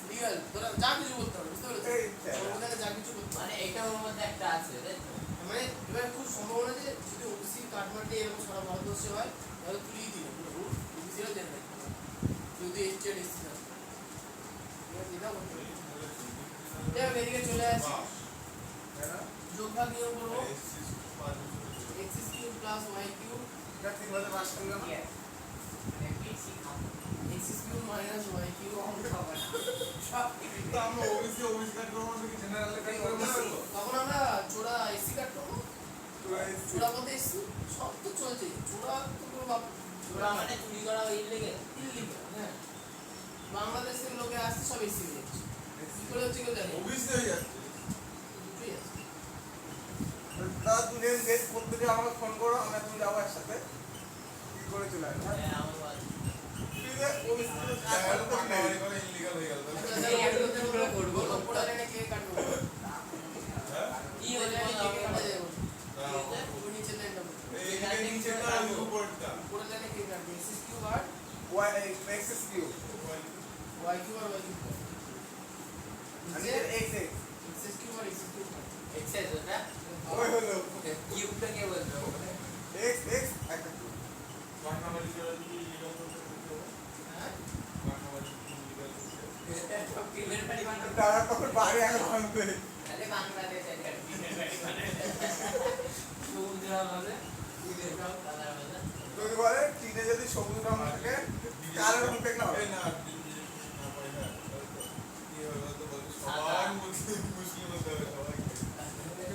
লিগাল ধরো যা কিছু করতে পারে বুঝতে পেরেছো এই ছেলে। সংবিধানে যা কিছু করতে পারে মানে এটার মধ্যে একটা আছে তাই তো মানে এবার খুব সম্ভাবনা যে যদি ওবিসি কাটমান্ডে এরকম সারা ভারতবর্ষে হয় তাহলে তুলিয়ে দিল ওবিসিরা জেনে রাখবে যদি এসটি আর এসসি না এটা করতে পারে যাই হোক, এদিকে চলে আসি যোগভাগ নিয়ম করবো x cube plus y cube এটা 3 বাজে পাস করলাম মানে বেশি খাবো x cube minus y cube খাবো না সব কিছু তো আমরা ওবিসি কাট করব না কি জেনারেল কাট করব না তখন আমরা চোরা এসি কাটবো চোরা বলতে এসি সব তো চলছে চোরা তো কোনো ওরা মানে চুরি করা ওই লেগে ইল্লিগাল হ্যাঁ বাংলাদেশের লোকে আসছে সব এসি হয়ে যাচ্ছে কি করে হচ্ছে কেউ জানে ওবিসি হয়ে যাচ্ছে দুটোই আছে তা তুমি গেট করতে দিয়ে আমাকে ফোন করো আমরা তুমি যাবো একসাথে কি করে চলে আসবে হ্যাঁ আমার বল তুই যে ওবিসি আচ্ছা, এই একটা টুকরো করবো। ওপরে লাইনে কে কাটবো কি ওপরে হলো লাইনে কে কে কাটা যাবে আমাদের ওপরে নিচে লাইনটা বলো। এই ওপরে লাইনে কে কাটবে x কিউব আর Y X S Q y cube আর y কিউব আমি নিচে এক্স x কিউব আর x কিউব এক্সারসাইজ ওটা ওই হলো কিউবটা কে বলবে ওখানে এক্স এক্স একটা কিউ হ্যাঁ কিউবের বাড়ি বানাবো তারা তখন বাড়ি আগে ভাঙবে তাহলে বাংলাদেশ একটা কিউবের বাড়ি বানাবে সমুদ্র হবে কিউবের রং কালার হবে যদি বলে টিনে যদি সবুজ রং থাকে কালো রং থাকে না হবে এটা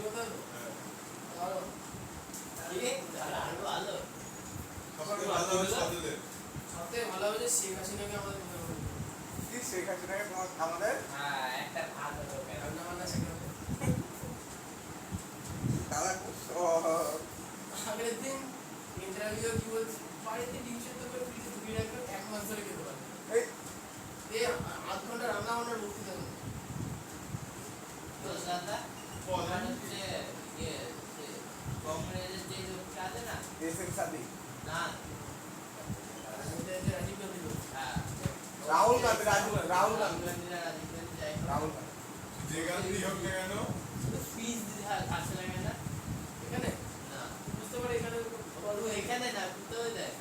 কথা হলো আর কি আরো আলো সবথেকে ভালো হবে যে শেখ হাসিনাকে আমাদের মনে হবে কি শেখ হাসিনাকে আমাদের হ্যাঁ একটা ভাত হলো কেন রান্না বান্না শেখাবে তারা খুব আগের দিন ইন্টারভিউ কি বলছে বাড়িতে ডিম সেদ্ধ করে ফ্রিজে ঢুকিয়ে রাখবেন 1 মাস ধরে খেতে পারবেন এই এই আধ ঘন্টা রান্না বান্না রুটি দেবে তো দাদা ওখানে হচ্ছে ইয়ে কংগ্রেসের যে লোকটা আছে না এস এম সাদি না এটা রাজীব গান্ধী লোক হ্যাঁ রাহুল গান্ধী রাহুল গান্ধী রাহুল গান্ধী ফিজ দিতে আসে লাগে না এখানে না বুঝতে পারে এখানে ও এখানে না কোথাও যায়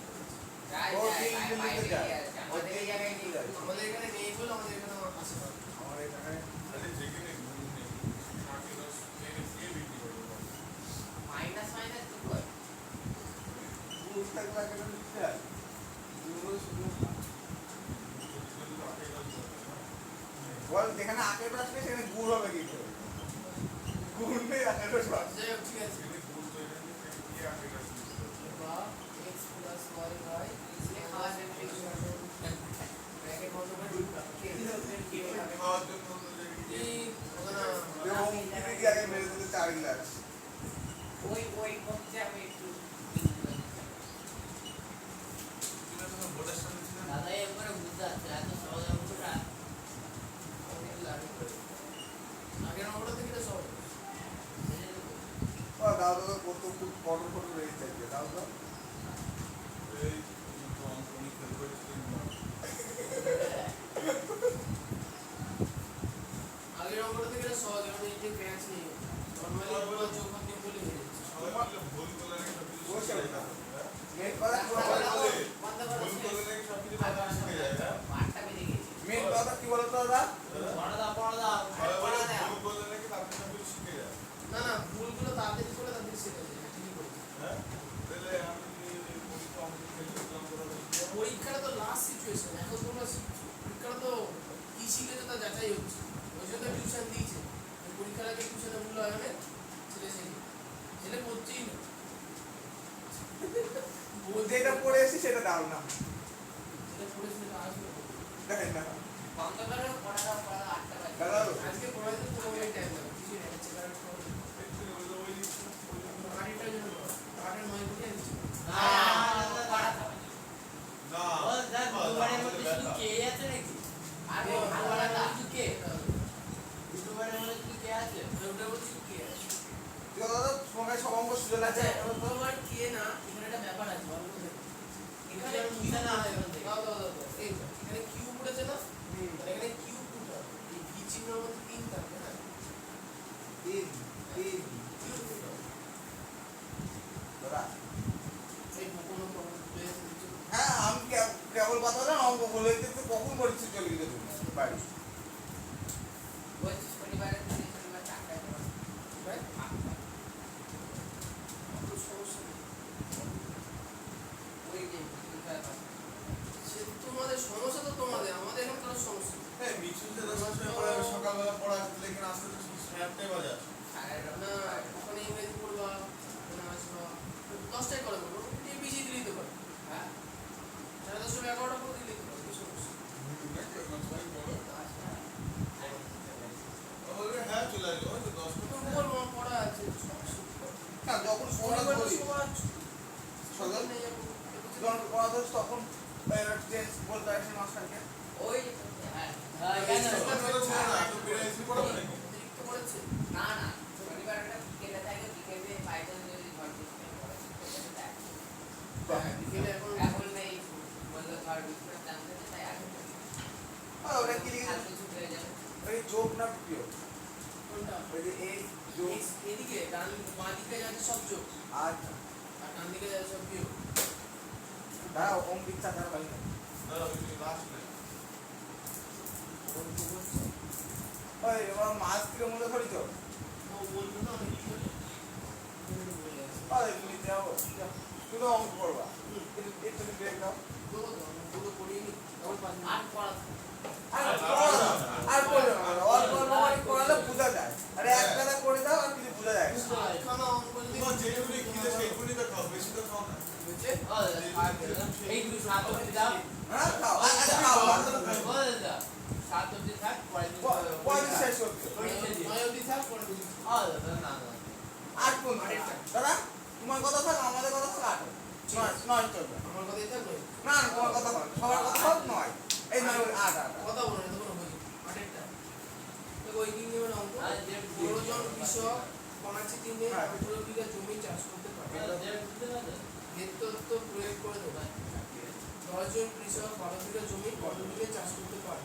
ও দিল্লিতে যায় আমাদের এই জায়গায় নেই আমাদের এখানে নেই বলে আমাদের এখানে আসে না আমার এখানে মাইনাস মাইনাস কি করে বুঝ থাকবে কেন লিখতে হয় দুটো শুধু বল যেখানে আখের রস নেই সেখানে গুড় হবে কি করে গুড় নেই আখের রস হবে। যাই হোক, ঠিক আছে বা x plus y y এ খাওয়া যাবে ব্র্যাকেট বন্ধ করে ঢুকবা কি হবে এই ওখানে যে ও মুখে কি আগে মেরে দিতে 4 গ্লাস ওই করতে আমি একটু দাদা একবারে বুঝতে পারছে এত সহজ অঙ্কটা অনেক লাগে করে দাও তো কত খুব কঠোর কঠোর রয়েছে আজকে দাও তো এই তো অঙ্কনি খেল করেছিলেন না আগের অঙ্কটা থেকে এটা সহজ, কারণ এই যে প্যাচ নেই নরমালি পুরো চোখ হাত দিয়ে বলে হয়ে যাচ্ছে। সবাই মিলে ভুল করলে নাকি সব কিছু বসে শিখে না। যায়, হ্যাঁ? মেন কথা কি বলো তো? বন্ধ ভুল করো করলে নাকি সব কিছু তাড়াতাড়ি শিখে যায়, হ্যাঁ? মাঠটা বেরিয়ে গেছে মেন কথা কি বলো তো দাদা? সবাই বলে ভুল করলে নাকি তাড়াতাড়ি সব কিছু শিখে যায়, না না, ভুলগুলো তাড়াতাড়ি করে তাড়াতাড়ি শেখা যায়, এটা ঠিকই বলেছে। হ্যাঁ? তাহলে আমি যদি পরীক্ষা অঙ্ক খেলে করলাম করে পরীক্ষাটা তো লাস্ট সিচুয়েশন, এখন তোমরা পরীক্ষাটা তো কি শিখেছো তা যাচাই হচ্ছে, ওই জন্য টিউশন দিয়েছে। এই পরীক্ষার আগে টিউশনে ভুল হয় না, ছেলে শেখে, ছেলে পড়ছেই না। যেটা পড়ে এসেছি সেটা দাও না ছেলে পড়েছিল না, আসবে না। দেখেন না বন্ধ করো পড়া 8টা বাজে দাদা আজকে পড়াইতে তোমার টাইম লাগবে, কিছু নেই, হচ্ছে কারণ আড়াইটার জন্য পড়া, 8:09 করে দিচ্ছি। পড়া খাবে না দুবারের মধ্যে শুধু কে আছে নাকি আরে ভালো না কে দুবারের মধ্যে শুধু কে আছে ওটা বলছি কে আছে? দাদা তোমাকে সব অঙ্ক সুযোগ আছে তোমার কে না, এখানে একটা ব্যাপার আছে, ভালো করে দেখো। এখানে কিউ না হয়, দাও দাও দাও, এই তো, এখানে কিউ পড়েছে না, আর এখানে কিউ পুট হবে। এই ভি চিহ্নের মধ্যে 3 থাকবে না, তিন তিন কিউ পুট হবে। দাদা এই কোনো প্রবলেম প্লেস নিচে হ্যাঁ আমি কেবল কথা না অঙ্ক বলে দিতে কখন বলছি চলে গেলে তুমি বাড়ি বলছি শনিবারের দিন শনিবার 4টায় পড়া ভাই কোনো সমস্যা নেই। ওই যে ব্যাপার সে তোমাদের সমস্যা তো তোমাদের, আমাদের এখন কোনো সমস্যা নেই। এই মিঠুনদের 10টার সময় পড়া সকালবেলা পড়া লেকিন আসতে তো 7টায় বাজে না ওখানে ইংরেজি পড়বা, ওখানে আসবা, 10টায় করে বলবো, টিপিজি দিলেই তো পারো। হ্যাঁ 10:30 11টা করে দিলেই তো পারো, কি সমস্যা? হ্যাঁ চলে আসবে ওই তো 10টা তুমি বলবো পড়া আছে, সমস্যা নেই। না যখন ফোনটা ধরি সকাল নেই এখন। যখন পড়া ধরিস তখন চেঞ্জ বলতে আসে মাস্টারকে ওই হ্যাঁ কেন না তো বিরাইছি পড়াবে নাকি অতিরিক্ত করেছে। না না শনিবার একটা বিকেলে থাকে বিকেলে বাইরে যদি ঘর বসে পড়া সেটা দেখ হ্যাঁ, বিকেলে এখন এখন নেই বললো ঘর বসে জানতে তাই আগে ওটা কি লিখে কাল কিছু হয়ে যাবে ওই যোগ না প্রিয় কোনটা? ওই যে এই যোগ এদিকে ডান বাঁ দিকে যাচ্ছে সব যোগ, আচ্ছা আর ডান দিকে যাচ্ছে সব বিয়োগ। দাঁড়াও অঙ্ক ইচ্ছা তার ভাই না না ওই লাস্ট নেই ওই এবার মাছ থেকে মনে ধরি তো ও বললো না অনেক কিছু বলে। বলে আছে। ওই তুমি যাও শুধু অঙ্ক করবা একটু ব্রেক দাও দেবো তো, আমি পুরো করিনি, তখন 5 আর মিনিট। পড়া আর পড়ো না অল্প অল্প করে করালে বোঝা যায় আরে এক কথা করে দাও আর কিছু বোঝা যায় না। আটখানা অঙ্ক যদি তোমার যেটুকুনি খিদে সেইটুকুনি তো খাও বেশি তো খাও না হয়েছে, এই দুটো সাত অবধি দাও হ্যাঁ খাও আর খাও বল দাও সাত অবধি থাক পরে পয়সা শেষ করতে 9 অবধি থাক, পরে বুঝি। না আট কোন দাদা তোমার কথা থাক আমাদের কথা থাক আট নয় নয় চলবে আমার কথাই থাক, নয়। না না তোমার কথা থাক সবার কথা থাক নয় এই নয় আট আট কথা বলো না, তখন হয়ে যাবে। আটেরটা। দেখো, ওই 3 নিয়মের অঙ্ক। আর যে বড় জন কৃষক 5 দিনে 18 বিঘা জমি চাষ করতে পারে। ক্ষেত্রত্ব প্রয়োগ করে দেবে। 10 জন কৃষক 12 বিঘা জমি কত দিনে চাষ করতে পারে?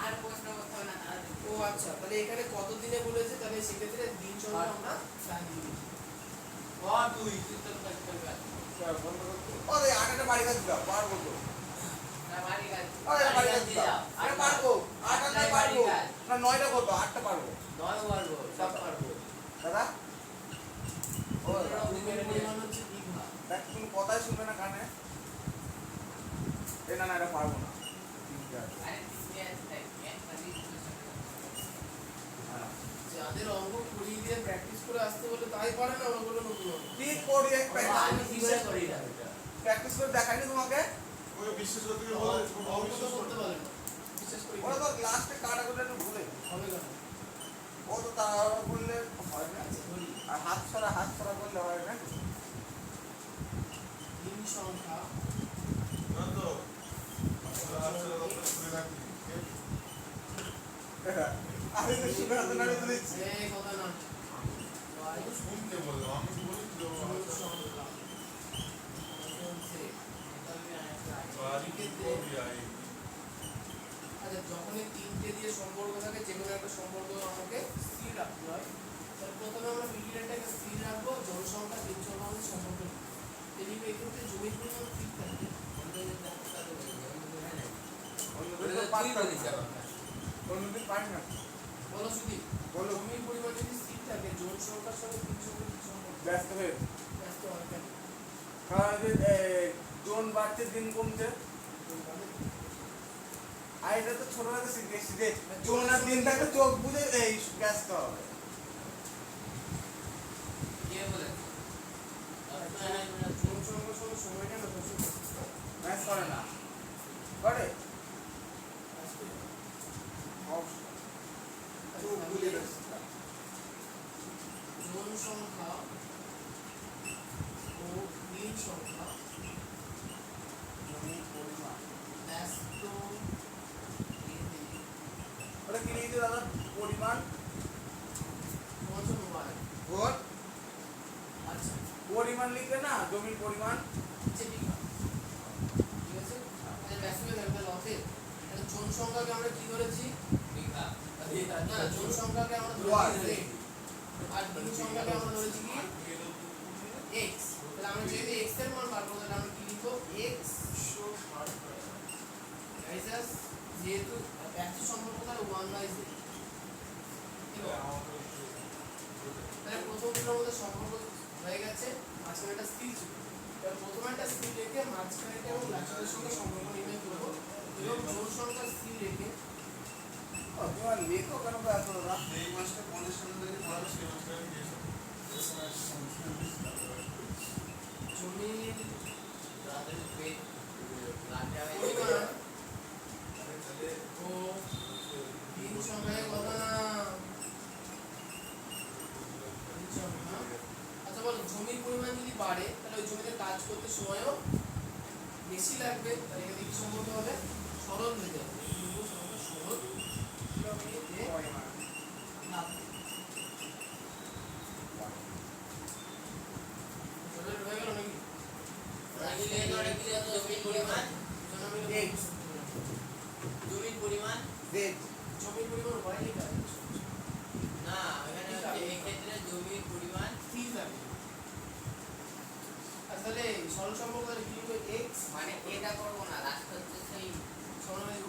আর প্রশ্ন করতে হবে না তারা ও আচ্ছা, তাহলে এখানে কত দিনে বলেছে, তাহলে সেক্ষেত্রে দিন সংখ্যা আমরা জানি। দুই চিত্র করতে ওরে আটটা বাড়ি কাজ দাও পারবো তো না বাড়ি গাছ ওরে বাড়ি কাজ দাও আরে পারবো আটটা পারবো না নয়টা করবো আটটা পারবো নয় পারবো সব পারবো দাদা ও জমির পরিমাণ হচ্ছে বিঘা। দেখ তুমি কথাই শুনবে না কানে এই না না এটা পারবো না তিনটে আছে। আরে তিনটে আছে তাই একটা দিয়ে হ্যাঁ। যাদের অঙ্ক করিয়ে দিয়ে প্র্যাকটিস করে আসতে বলে তাই পারে না, ওগুলো নতুন অঙ্ক। ঠিক করি এক আমি হিসাব করি না প্র্যাকটিস করে দেখাইনি তোমাকে ওই বিশ্বাস করতে গেলে বলে অঙ্ক তো অবিশ্বাস করতে করতে পারে না, বিশেষ করে ওরা তো লাস্টে কাটা করে একটু ভুলে হবে কেন? ও তো তাড়াহুড়ো করলে হয় না আর হাত ছাড়া করলে হয় না দিন সংখ্যা না তো আসলে কথা শুনে রাখি আমি তো শুনে হাতে নাড়িয়ে দিচ্ছি এই কথা না, y শুনতে বললাম আমি বলি তো জোড় সংখ্যা বাড়ি কবি আই আচ্ছা যখনই তিনটে দিয়ে সম্পর্ক থাকে যে কোনো একটা সম্পর্ক আমাকে স্থির রাখতে হয় তাহলে প্রথমে আমরা মিডিয়াটাকে স্থির রাখবো জনসংখ্যা তিন সংখ্যা সম্পর্ক যদি এক্ষেত্রে জমির পরিমাণ ঠিক থাকে অন্যদিন তো পারতাম না। অন্যদিন পারি না। বলো শুধু বলো। জমির পরিমাণ যদি স্থির থাকে জন সংখ্যার সঙ্গে তিন সংখ্যার কি সম্পর্ক ব্যস্ত হয়ে ব্যস্ত হয় কেন কারণ জন বাড়ছে দিন কমছে আর এটা তো ছোটবেলা শিখেছি যে জন আর দিন থাকলে চোখ বুঝে এই ব্যস্ত হবে কে বলে জন সংখ্যার সঙ্গে সময়টা না বসে ম্যাচ করে না করে চোখ বুঝে ব্যস্ত জন সংখ্যা ও দিন সংখ্যা জমির পরিমাণ ব্যস্ত ওটা কি লিখেছে দাদা পরিমাণ পঞ্চম মোবাইল ভোট আচ্ছা পরিমাণ লিখবে না জমির পরিমাণ ঠিক আছে তাহলে ব্যস্ত হয়ে থাকবে লসে তাহলে জন সংখ্যাকে আমরা কি ধরেছি বিঘা না জন সংখ্যাকে আমরা ওয়াট। ধরেছি আর দিন সংখ্যাকে আমরা ধরেছি কি x তাহলে আমরা যদি x এর মান বার করব তাহলে আমরা কি লিখব x গাইস যেহেতু ব্যস্ত সম্পর্ক তাহলে 1/z তাহলে প্রথম দুটোর মধ্যে সম্পর্ক হয়ে গেছে মাঝখানে একটা স্থির ছিল এবার প্রথমে একটা স্থির রেখে মাঝখানে এবং লাস্টের সঙ্গে সম্পর্ক নির্ণয় করবো এবং জোড় সংখ্যা স্থির রেখে তোমার লেখো কেন এত দাদা এই মাসটা কোনের সাথে যদি পড়াবে সেই মাসটা আমি দিয়েছি জমির রাতের পেট লাটে আমি পরিমাণ ও দিন সংখ্যায় কত না দিন সংখ্যা আচ্ছা বলো জমির পরিমাণ যদি বাড়ে তাহলে ওই জমিতে কাজ করতে সময়ও বেশি লাগবে তাহলে এখানে কি সম্পর্ক হবে সরল হয়ে যাবে সরল পরিমাণ লাভ সরল হয়ে গেল নাকি রাখিলে করে কি যত জমির পরিমাণ x জমির পরিমাণ z জমির পরিমাণ y লেখা আছে না এখানে হচ্ছে এই ক্ষেত্রে জমির পরিমাণ ঠিক যাবে আসলে সরল সম্পর্ক তাহলে কি হবে x মানে এটা করব না লাস্ট হচ্ছে সেই সমানুপাতিক y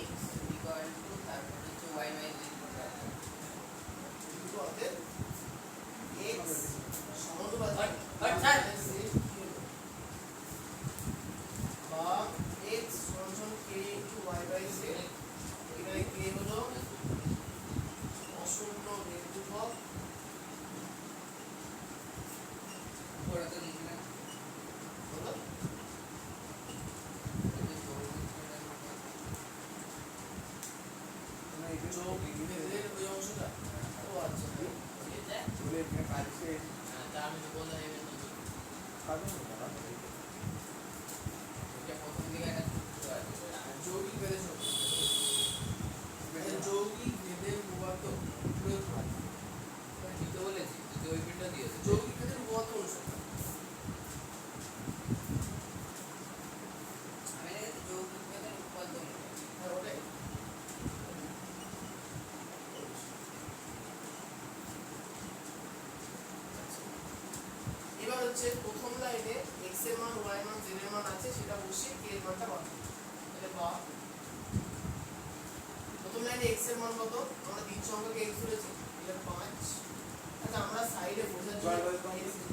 x ইকুয়াল টু তারপর হচ্ছে y বাই z কিন্তু অতএব x সমানুপাতিক অর্থাৎ বা x সমান k into y by z এখানে k হলো অশূন্য বিন্দুকক পড়া তো লিখলাম হলো মানে এটা চোখ ভেদের ওই অংশটা ও আচ্ছা বুঝেছে বলে এখানে কাজে তা আমি তো বললাম এমন তো কাজে না এটা প্রথম দিকে একটা সূত্র আছে যৌগিক ভেদের শব্দ যৌগিক ভেদের উপপাদ্য প্রয়োগ হয় দিতে বলেছি যদি ওই পিনটা দিয়েছে যৌগিক ভেদের উপপাদ্য অনুসন্ধান আমি লিখেছি যৌগিক ভেদের উৎপাদ্য হ্যাঁ ওটাই এবার হচ্ছে প্রথম লাইনে x এর মান y এর মান z এর মান আছে সেটা বসিয়ে k এর মানটা বার করব তাহলে বা প্রথম লাইনে x এর মান কত আমরা তিন সংখ্যাকে x ধরেছি এটা 5 আচ্ছা আমরা সাইডে বোঝার জয় বলে জন্য দাও। x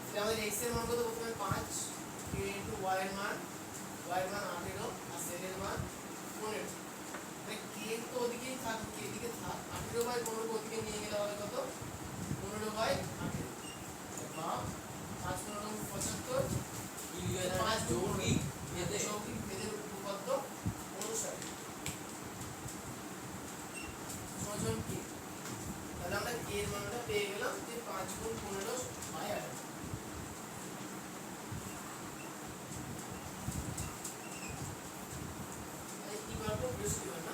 এটা আমাদের x এর মান কত প্রথমে 5 k into y এর মান 18 আর z এর মান 15 মানে k তো ওদিকেই থাক k এদিকে থাক 18 বাই 15 ওদিকে নিয়ে গেলে হবে কত 15 বাই 18 বা 5 15 75 5 যৌগিক ভেদে যৌগিক ভেদের উপপাদ্য অনুসারে সমান কি তাহলে আমরা k এর মানটা পেয়ে গেলাম যে 5 গুণ 15 বাই 18 তাহলে কি বার করব বৃহস্পতিবার না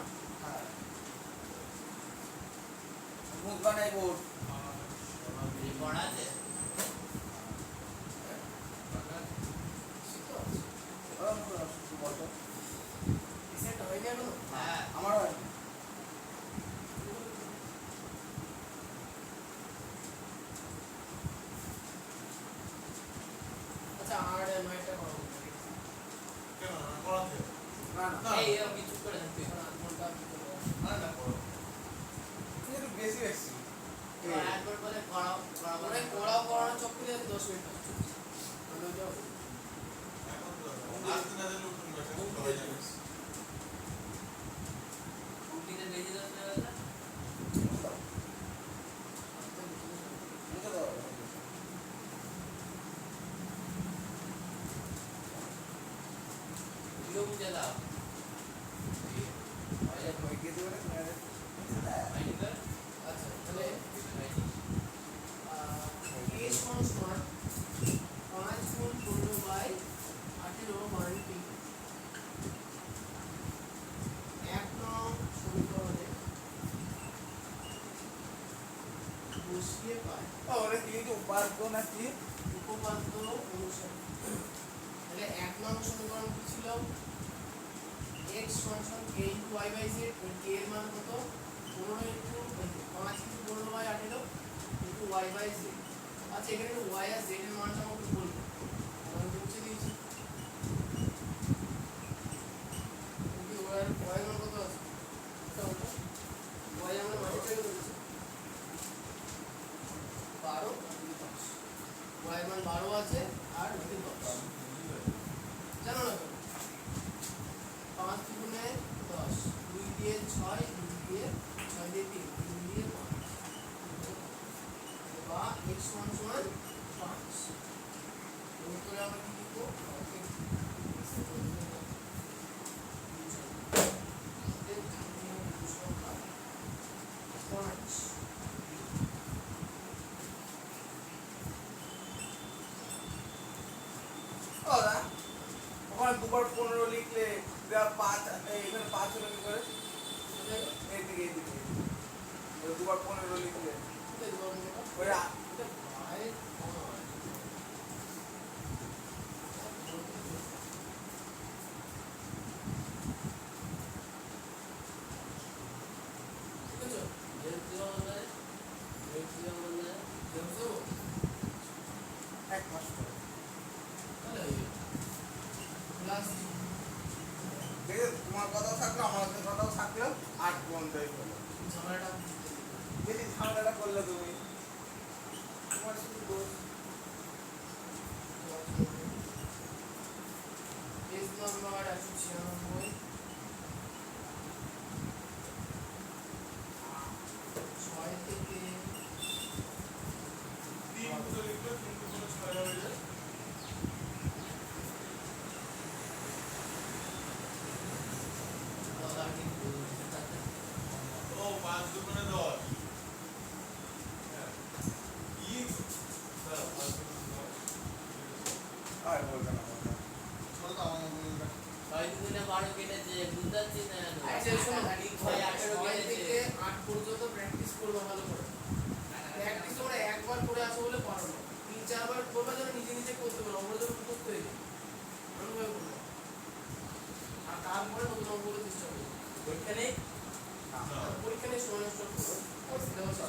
ওরে কি যে উপাদ্য নাকি উপপাদ্য অনুসারে তাহলে 1 নং সমীকরণ কি ছিল x সমান k * y / z k এর মান কত 15 into 5 into 15/18 into y / z আচ্ছা এখানে y আর z এর মানটা আমাকে বলবো আমি বুঝে দিয়েছি কিন্তু y এর মান কত আছে এটা ওটা y আমরা মানে চেয়ে দিয়েছি 12 আর 10 y এর মান 12 আছে আর 10 জানো না তো 5 দুগুণে 10 2 দিয়ে 6 2 দিয়ে 6 দিয়ে 3 3 দিয়ে 5 বা x সমান সমান 5 উত্তরে আমরা কি লিখব ওরা ওখানে 2 বার 15 লিখলে দেয়া 5 এখানে 5 হলো কি করে এইদিকে 2 বার 15 লিখলে ওই এক মাস পরে ঠিক আছে তোমার কথাও থাকলো আমার কথাও থাকলো 8 পর্যন্তই হলো যদি ঝামেলাটা করলে তুমি তোমার শুধু দোষ পেজ নাম্বার 196 6 থেকে 3 তো লিখলে 3 তো 6 হয়ে যায় ও 5 দুগুণে 10 কি না 5 দুগুণে 10 আর বলবে না ছোট তো আমার মনে ছয় দুগুণে 12 কেটেছে বুঝতে পারছি না আচ্ছা শোনো ছয় 18 6 কেটেছে থেকে 8 পর্যন্ত প্র্যাকটিস করবে ভালো করে প্র্যাকটিস তোমরা একবার করে আসো বলে পারো না 3-4 বার করবে যেন নিজে নিজে করতে পারো আমরা যেন করতে হয়ে যায় অনুভব করবে আর তারপরে নতুন অঙ্কগুলো চেষ্টা করবে ওইখানে পরীক্ষা নিয়ে সময় নষ্ট করো আর সিলেবাস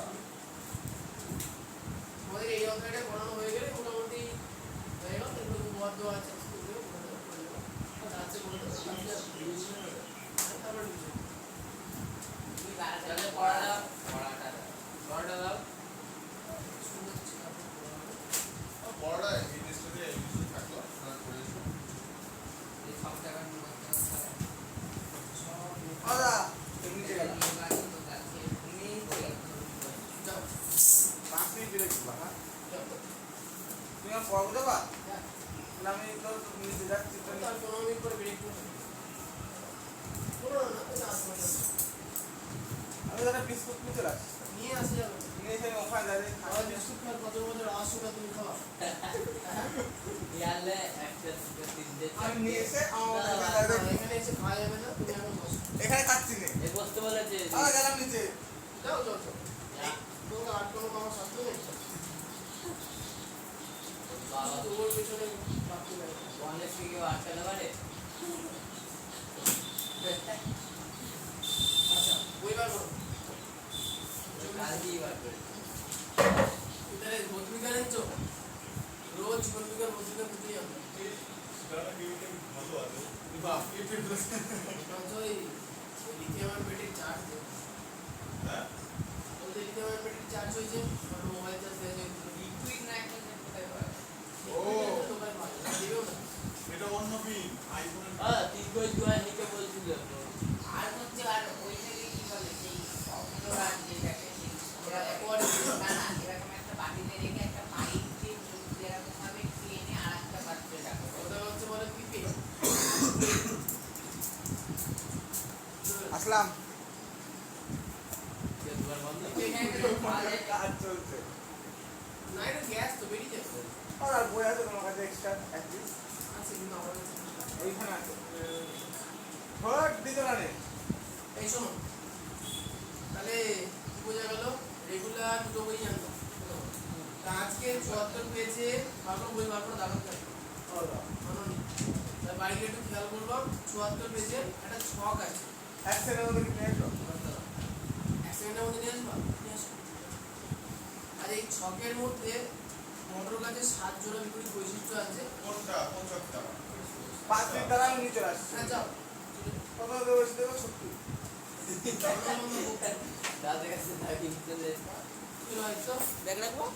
আমাদের এই অধ্যায়টা পড়ানো হয়ে গেলে মোটামুটি হয়ে গেল এগুলো বদ্ধ আছে স্কুলে করে দেবো আর আছে বলে দেবো তারপর রিভিশন তুমি তাহলে পড়াটা দাও সুন্দর ছিল বড়টা এই টেস্টে এমনি থাকলো না করে এসো এই সব টাকার মধ্যে আদা এমনি গেল যাও 5 মিনিট দিলে কি বাবা যাও তুমি আর পড়াবো দেবা হ্যাঁ তাহলে আমি তো নিচে যাচ্ছি তো তার 15 মিনিট পরে ব্রেক করব পুরো না এটা আসবে আমি তাহলে বিস্কুট নিতে আসছি নিয়ে আসে যাবে নিয়ে এসে আমি ওখানে দাঁড়িয়ে আর খাচ্ছি বিস্কুট খাওয়ার কত বছর আসুটা তুমি খাওয়া ইয়ালে একটা দুটো তিনটে আমি নিয়ে এসে আমার না, ওখানে না, দাঁড়িয়ে এখানে এসে খাওয়া যাবে না তুমি এখন বসো এখানে খাচ্ছি না এই বসতে বলেছে গেলাম নিচে যাও যাও যাও তোমাকে আর কোনো আমার সাথে নেই বাবা তোমার পেছনে বাকি নাই অনেক থেকে আটকাতে পারে আচ্ছা বই বার করো কালকেই বার করে তাহলে ভৌতবিজ্ঞান এনেছো রোজ ভৌতবিজ্ঞান বুঝলি আমরা সেটা কেমিক্যাল ভালো আছে বাহ এই ফিল্টার ওই লিথিয়াম আয়ন ব্যাটারি চার্জ দেয় হ্যাঁ ওই লিথিয়াম আয়ন ব্যাটারি চার্জ হয়েছে আর মোবাইল চার্জ দেওয়া যায় লিকুইড না একটা কোথায় পায় ও। দোকানে পাওয়া যায় দিবেও না এটা অন্য পিন আইফোন হ্যাঁ তিন বই দুয়ার নিতে বলছিল আর হচ্ছে আর ওইটাকে কি বলে সেই অপরা যেটাকে ওরা একবারে না না এরকম একটা বাটিতে রেখে একটা পাইপ দিয়ে যেরকম ভাবে টেনে আর একটা পাত্রে রাখো ওটা হচ্ছে বলে পিপি আসলাম দুয়ার বন্ধ কাজ চলছে না এটা গ্যাস তো বেরিয়ে যাবে আর বই আছে তোমার কাছে এক্সট্রা এক পিস আছে কিন্তু আমার কাছে নেই। এইখানে আছে থার্ড ডিজনারে এই শোনো তাহলে কি বোঝা গেল রেগুলার দুটো বই জানতাম তা আজকে 74 পেয়েছে, ভালো বই বার করে দাঁড়াতে হবে। মাননি। তাই বাইরে একটু খেয়াল করলাম, 74 পেয়েছে, একটা ছক আছে। এক সেকেন্ডের মধ্যে নিয়ে এসো। এক সেকেন্ডের মধ্যে নিয়ে আসবা? নিয়ে আসো। আর এই ছকের মধ্যে মোটর গাছের 7 জোড়া বিপরীত বৈশিষ্ট্য আছে। কোনটা কোন চকটা 5 মিনিট দ্বারা আমি নিয়ে চলে আসছি। হ্যাঁ, যাও। কত বসে দেবো সত্যি দাদার কাছে থাকি চলে কি হয়তো? ব্যাগ রাখবো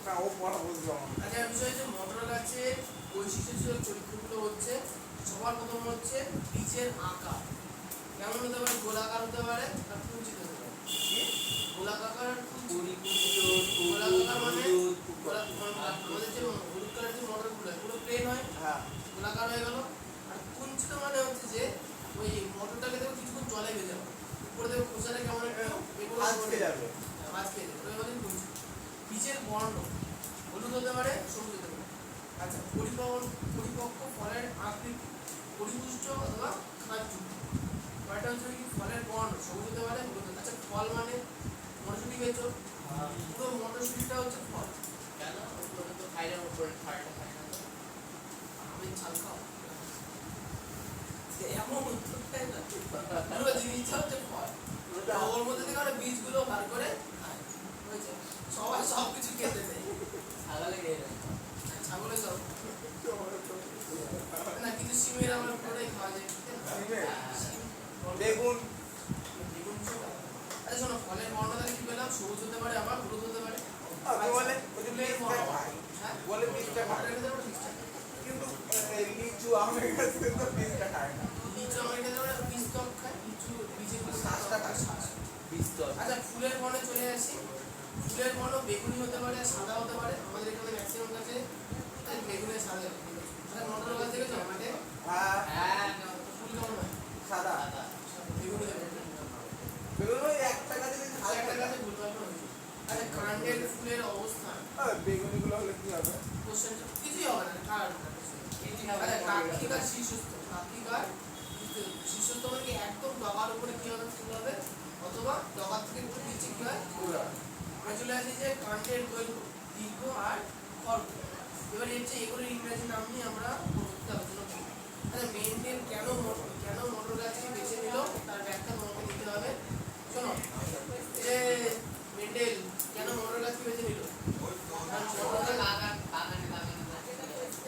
না ও পড়া বুঝবে আমার আচ্ছা, বিষয় হচ্ছে মোটর গাছের বৈশিষ্ট্য চরিত্রগুলো হচ্ছে, সবার প্রথম হচ্ছে বীজের আকার। কেমন হতে পারে? গোলাকার হতে পারে আর কুঞ্চিত হতে পারে। গোলাকার আর কুঞ্চিত। গোলাকার মানে আমাদের যে হলুদ কালারের যে মোটরগুলো পুরো প্লেন হয়, হ্যাঁ গোলাকার হয়ে গেল। আর কুঞ্চিত মানে হচ্ছে যে ওই মোটরটাকে দেখো কিছুক্ষণ জলে ভেজে যাবে, উপরে দেখো খোসাটা কেমন একটু এগুলো আজকে যাবে আজকে ওই মানে কুঞ্চিত। বীজের বর্ণ হলুদ হতে পারে, সবুজ হতে পারে। আচ্ছা, পরিপক্ক ফলের আকৃতি পরিপুষ্ট অথবা খাঁজযুক্ত। কয়টা হচ্ছে কি ফলের বর্ণ সবুজ হতে পারে, হলুদ হতে পারে। আচ্ছা, ফল মানে মটরশুঁটি খেয়েছো, পুরো মটরশুঁটিটা হচ্ছে ফল। কেন ওগুলো তো খাইলে উপরে খাড়টা খাই না তো আমি ছাল খাও এমন উত্তর দেয় না, পুরো জিনিসটা হচ্ছে ফল। ওর মধ্যে থেকে আমরা বীজগুলো বার করে খাই, বুঝেছো? সবাই সব কিছু খেতে দেয়। ছাগলে খেয়ে যায় ছাগলের সব না, কিন্তু সিমের আমরা পুরোটাই খাওয়া যায়। সিমের? সিম, বেগুন বেগুন সব। আচ্ছা শোনো, ফলের বর্ণটা কি পেলাম? সবুজ হতে পারে, আবার হলুদ হতে পারে। আপনি বলে ওই যে ফুলের বীজটা বর্ণ। খায় হ্যাঁ? বলে বীজটা খায় ওটার ভিতরে ওটা বীজটা। কিন্তু এই লিচু আমের কাছে তো বীজটা খায় না লিচু আমার এখানে ওরা বীজ টক খায়, লিচু বীজের কোনো শ্বাসটা খায়। শ্বাস। বিস্তর আচ্ছা, ফুলের বর্ণে চলে আসি। ফুলের বর্ণ বেগুনি হতে পারে, সাদা হতে পারে। আমাদের এখানে ম্যাক্সিমাম গাছে বেগুনের সাদা। আচ্ছা, মটর গাছ দেখেছো মাঠে? হ্যাঁ হ্যাঁ ফুল কেমন হয়? সাদা দাদা বেগুনি হয়। বেগুন ওই একটা গাছে যদি আর একটা হালকা গাছে ভুলভাল করে হয়েছে। আচ্ছা, কাণ্ডের ফুলের অবস্থান বেগুনিগুলো হলে কি হবে কোশ্চেন কিছুই হবে না, কার আচ্ছা, কার্তিকার শীর্ষস্থ। কার্তিকার শীর্ষস্থ মানে কি একদম ডগার উপরে কি হবে? ফুল হবে, অথবা ডগার থেকে একটু নিচে কি হয়? আমরা চলে আসি যে কাণ্ডের দৈর্ঘ্য, দীর্ঘ আর খড়গ। এবার হচ্ছে এগুলোর ইংরেজি নাম নিয়ে আমরা পরবর্তীতে আলোচনা করব। আচ্ছা, মেন্ডেল কেন মোটর গাছকে বেছে নিল তার ব্যাখ্যা তোমাকে দিতে হবে। শোনো, যে মেন্ডেল কেন মোটর গাছকে বেছে নিল? কারণ মোটর গাছ বাগান বাগানে বাগানে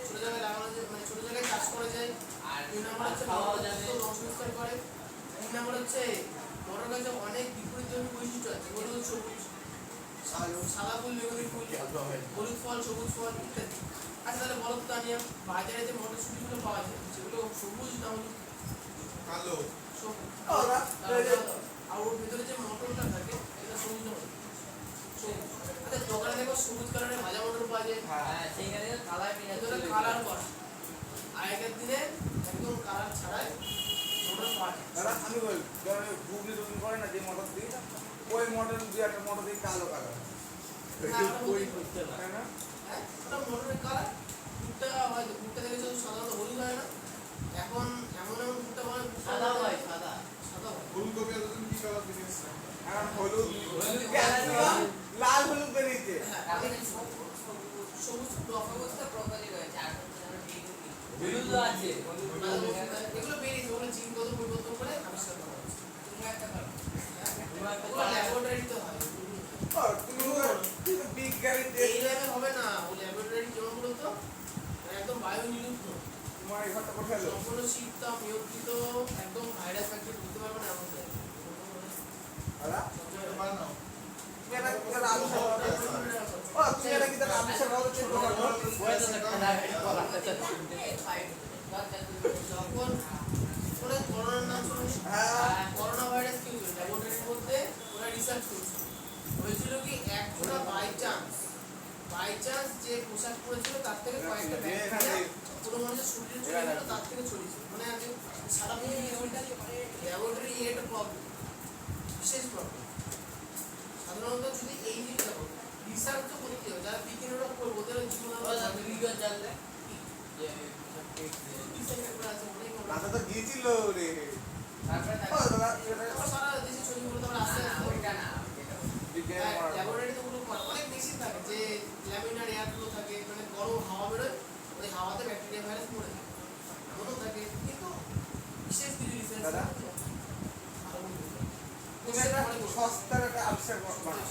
ছোট জায়গায় লাগানো যায়, মানে ছোট জায়গায় চাষ করা যায়। আর দুই নম্বর হচ্ছে খাওয়া মোটর যাবে। গাছ সংস্কার করে। তিন নম্বর হচ্ছে মোটর গাছে অনেক বিপরীতধর্মী বৈশিষ্ট্য আছে, হলুদ সবুজ, সাদা ফুল বেগুনি ফুল, হলুদ ফল সবুজ ফল ইত্যাদি। আচ্ছা, তাহলে বলো তো তানিয়া, বাজারে যে মটরশুঁটিগুলো পাওয়া যায় সেগুলো সবুজ না হলুদ? কালো সবুজ। ওরা আর ওর ভিতরে যে মটরটা থাকে এটা সবুজ না হলুদ? সবুজ। আচ্ছা, দোকানে দেখো সবুজ কালারের ভাজা মটর পাওয়া যায়, হ্যাঁ সেইখানে কালার পেঁয়াজ ভিতরে কালার করা। আগেকার দিনে একদম কালার ছাড়াই মোটর পাওয়া যায়। দাদা আমি বলি ধরো গুগলি টুগলি করে না যে মোটর দিই ওই মোটর দিয়ে একটা মোটর দিয়ে কালো কালার ওই করতে না তাই না হ্যাঁ, ওটা মোটরের কালার। ভুট্টা হয়, ভুট্টা দেখেছো সাধারণত হলুদ হয় না, এখন এমন এমন ভুট্টা বলে সাদা হয় সাদা সাদা হয়। ফুলকপি এতদিন কি কালার দিয়েছে এখন হলুদ হলুদ ক্যাপসিকাম লাল হলুদ বেরিয়েছে হ্যাঁ, আমি সবুজ ডফা অবস্থা প্রপারলি রয়েছে আর হলুদ আছে এগুলো বেরিয়েছে, ওগুলো জিনগত পরিবর্তন করে আবিষ্কার করা হয়েছে। তুমি একটা করো ওগুলো ল্যাবরেটরিতে হয়। তুমি বিজ্ঞানী এই ল্যাবে হবে না, ও ল্যাবরেটরি কেমন বলতো, একদম বায়ু নিরুদ্ধ, তোমার এই ঘরটা কোথায় এলো সম্পূর্ণ শীততাপ নিয়ন্ত্রিত, একদম ভাইরাস ফ্যাক্টরি ঢুকতে পারবে না এমন জায়গা। দাদা বানাও তুমি এটা কি তার আবিষ্কার করো ও তুমি এটা কি তার আবিষ্কার করো ছোট যখন ওরা করোনার নাম শুনেছি, হ্যাঁ করোনা ভাইরাস কি হয়েছিল ল্যাবরেটরির মধ্যে ওরা রিসার্চ করছিল, হয়েছিল কি একজোড়া বাই চান্স যে পোশাক পরেছিল তার থেকে কয়েকটা ব্যাকটেরিয়া পুরো মানুষের শরীরে চলে গেল, তার থেকে ছড়িয়েছিল। মানে আজকে সারা পৃথিবী ল্যাবরেটরি একটা প্রবলেম, বিশেষ প্রবলেম। সাধারণত যদি এই জিনিসটা রিসার্চ তো করতে হবে, যারা বিজ্ঞানীরা করবো ওদের জীবন বিজ্ঞান জানলে যে দাদা তো গিয়েছিল রে তারপরে ও দাদা এটা সারা দেশে ছড়িয়ে পড়তে আস্তে আস্তে ওইটা না বিজ্ঞানী ল্যাবরেটরিতে ওগুলো করে। অনেক মেশিন থাকে যে তুমি একটা সস্তার একটা আনসার বানাও।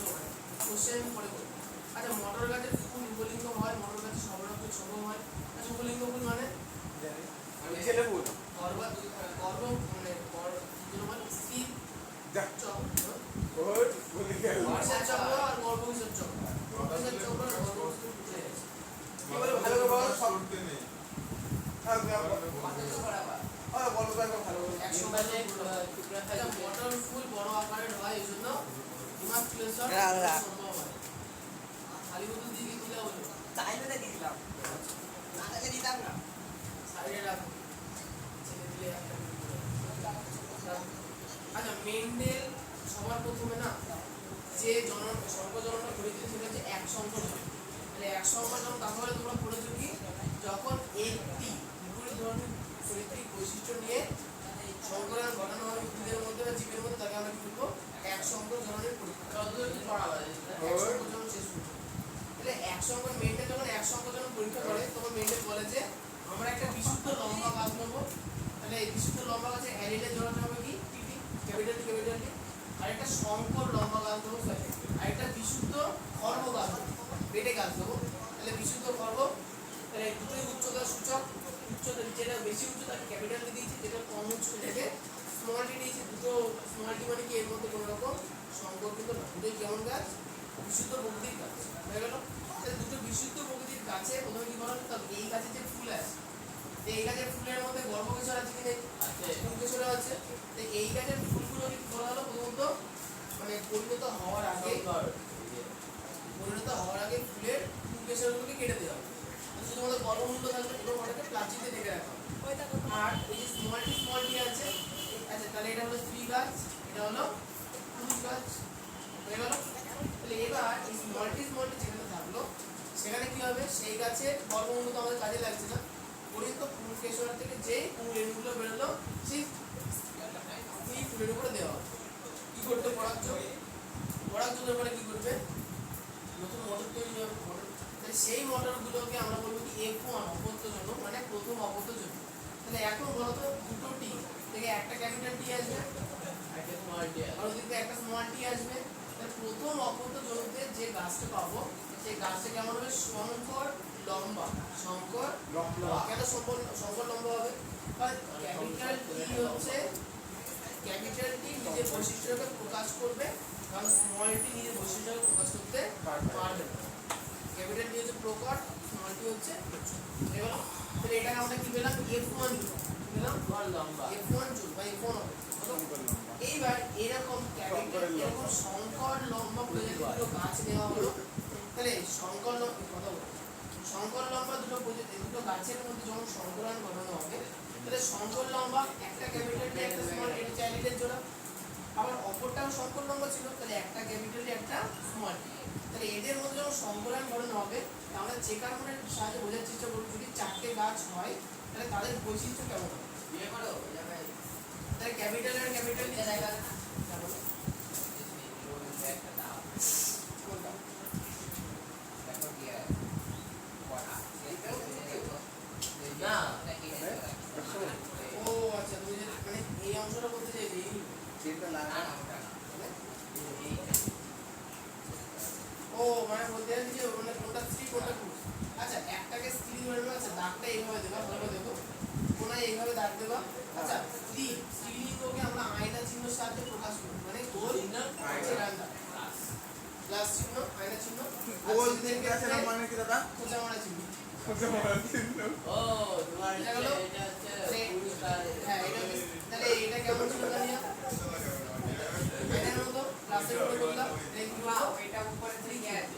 কোশ্চেন পরে করবো। আচ্ছা মোটর গাছের ফুল উভলিঙ্গ হয়, মোটর গাছের সর্বাত্মক সর্বম হয়। আচ্ছা উভলিঙ্গ ফুল মানে জানি আমি ছেলে বল গর্ভ মানে স্ত্রী যা চক্র, ওর বলে গেল বর্ষার চক্র আর গর্ভবিষের চক্র। গর্ভবিষের চক্র আর গর্ভবিষের চক্র। এবারে ভালো করে বলো সব শুনতে নেই। আর বলো কত বরাবর বলো তো একবার ভালো করে 100 বাজে আচ্ছা মোটর ফুল বড় আকারের হয় এই জন্য ইমাকুলেশন সম্ভব হয়। খালি বোতল দিয়ে কি দিলে হলো? চাইলে তো দিলাম না তাহলে দিতাম না সাইডে রাখো, ছেড়ে দিলে একটা আচ্ছা মেন্ডেল সবার প্রথমে না যে সর্বজননটা করেছিল সেটা হচ্ছে এক সংকর জনন। তাহলে এক সংকর জনন তাহলে তোমরা পড়েছো কি যখন একটি বিপরীত ধরনের চরিত্রিক বৈশিষ্ট্য নিয়ে সংকরণ ঘটানো হয় উদ্ভিদের মধ্যে বা জীবের মধ্যে তাকে আমরা কি বলবো এক সংকর জননের পরীক্ষা। যতদূর কি পড়া হয় এক সংকর জনন শেষ করবো। তাহলে এক সংকর মেন্ডেল যখন এক সংকর জনন পরীক্ষা করে তখন মেন্ডেল বলে যে আমরা একটা বিশুদ্ধ লম্বা গাছ নেবো। তাহলে এই বিশুদ্ধ লম্বা গাছে অ্যালিলে জড়ানো হবে কি টিটি ক্যাপিটাল টি আর একটা সংকর লম্বা গাছ দেবো, আর একটা বিশুদ্ধ খর্ব গাছ দেবো, বেটে গাছ দেবো। তাহলে বিশুদ্ধ খর্ব, তাহলে দুটোই উচ্চতার সূচক। উচ্চতা যেটা বেশি উচ্চ তাকে ক্যাপিটাল টি দিয়েছি, যেটা কম উচ্চ সেটাকে স্মল টি দিয়েছি। দুটো স্মল টি মানে কি এর মধ্যে কোনো রকম সংকর কিন্তু না, দুটোই কেমন গাছ বিশুদ্ধ প্রকৃতির গাছ হয়ে গেল। তাহলে দুটো বিশুদ্ধ প্রকৃতির গাছে প্রথমে কি করা হচ্ছে এই গাছে যে ফুল আছে এই গাছের ফুলের মধ্যে গর্ভকেশর আছে কি নেই? ফুলকেশর আছে। তো এই গাছের ফুলগুলো কি করা হলো প্রথমত মানে পরিণত হওয়ার আগে ফুলের ফুলকেশরগুলোকে কেটে দেওয়া হবে। শুধুমাত্র গর্ভমূল্য থাকবে এবং ওটাকে প্লাস্টিকে ঢেকে রাখা হবে। আর এই যে স্মল টি আছে, আচ্ছা তাহলে এটা হলো স্ত্রী গাছ, এটা হলো পুরুষ গাছ হয়ে গেল। তাহলে এবার এই স্মল টি যেখানে থাকলো সেখানে কি হবে সেই গাছের গর্ভমূল্য তো আমাদের কাজে লাগছে না, পরিণত ফুলকেশর থেকে যে রেণুগুলো বেরোলো সেই ফুলের উপরে দেওয়া হবে। কি করতে পরাগযোগ পরে কি করবে নতুন মটর তৈরি হবে। তাহলে সেই মটরগুলোকে আমরা বলবো কি F1 অপত্যজন্য মানে প্রথম অপত্যজন্য। তাহলে এখন বলতো দুটো টি থেকে একটা ক্যাপিটাল টি আসবে একটা স্মল টি আর ওদিকে একটা স্মল টি আসবে। তাহলে প্রথম অপত্যজন্যতে যে গাছটা পাবো সেই গাছটা কেমন হবে সংকর লম্বা। সংকর লম্বা কেন সংকর লম্বা হবে? কারণ ক্যাপিটাল টি হচ্ছে ক্যাপিটাল টি নিজের বৈশিষ্ট্যকে প্রকাশ করবে, কারণ স্মল টি নিজের বৈশিষ্ট্যকে প্রকাশ করতে পারবে না। ক্যাপিটাল টি হচ্ছে প্রকট, স্মল টি হচ্ছে এগুলো। তাহলে এটাকে আমরা কি পেলাম F1 পেলাম লম্বা F1 জুল বা F1 হবে। এইবার এরকম ক্যাপিটাল এরকম সংকর লম্বা প্রজাতির গাছ নেওয়া হলো। তাহলে সংকর লম্বা দুটো গাছের মধ্যে যখন সংকরণ ঘটানো হবে তাহলে সংকর লম্বা একটা ক্যাপিটাল টি একটা স্মল টি চাইল্ডের জোড়া, আবার অপরটাও সংকর লম্বা ছিল তাহলে একটা ক্যাপিটাল টি একটা স্মল টি। তাহলে এদের মধ্যে যখন সংকরণ ঘটানো হবে আমরা চেকার মানের সাহায্যে বোঝার চেষ্টা করব যদি চারটে গাছ হয় তাহলে তাদের বৈশিষ্ট্য কেমন হবে। বিয়ে করো যাবে তাহলে ক্যাপিটাল আর ক্যাপিটাল টি দেখা কেমন একটা দাও কোনটা দেখো কি হয় পড়া না ও আচ্ছা তুমি যে মানে এই অংশটা বলতে চাইছি সেটা লাগা ও মানে বলতে চাইছি যে মানে কোনটা স্ত্রী কোনটা পুরুষ। আচ্ছা একটাকে স্ত্রী ধরে নেবো, আচ্ছা দাগটা এইভাবে দেবা, ভালো দেখো কোনায় এইভাবে দাগ দেবা। আচ্ছা স্ত্রীলিঙ্গকে আমরা আয়না চিহ্নের সাহায্যে প্রকাশ করি, মানে গোল রান্না প্লাস চিহ্ন আয়না চিহ্ন গোল দেখে আছে না মানে কি দাদা খোঁচা মারা চিহ্ন। খোঁজা মারা চিহ্ন ও তোমার এটা হলো এটা হচ্ছে পুরুষ আর হ্যাঁ এটা তাহলে এটা কেমন ছিল জানিয়া আয়নার মতো প্লাসের উপরে বললাম এটা উপরে থেকে আছে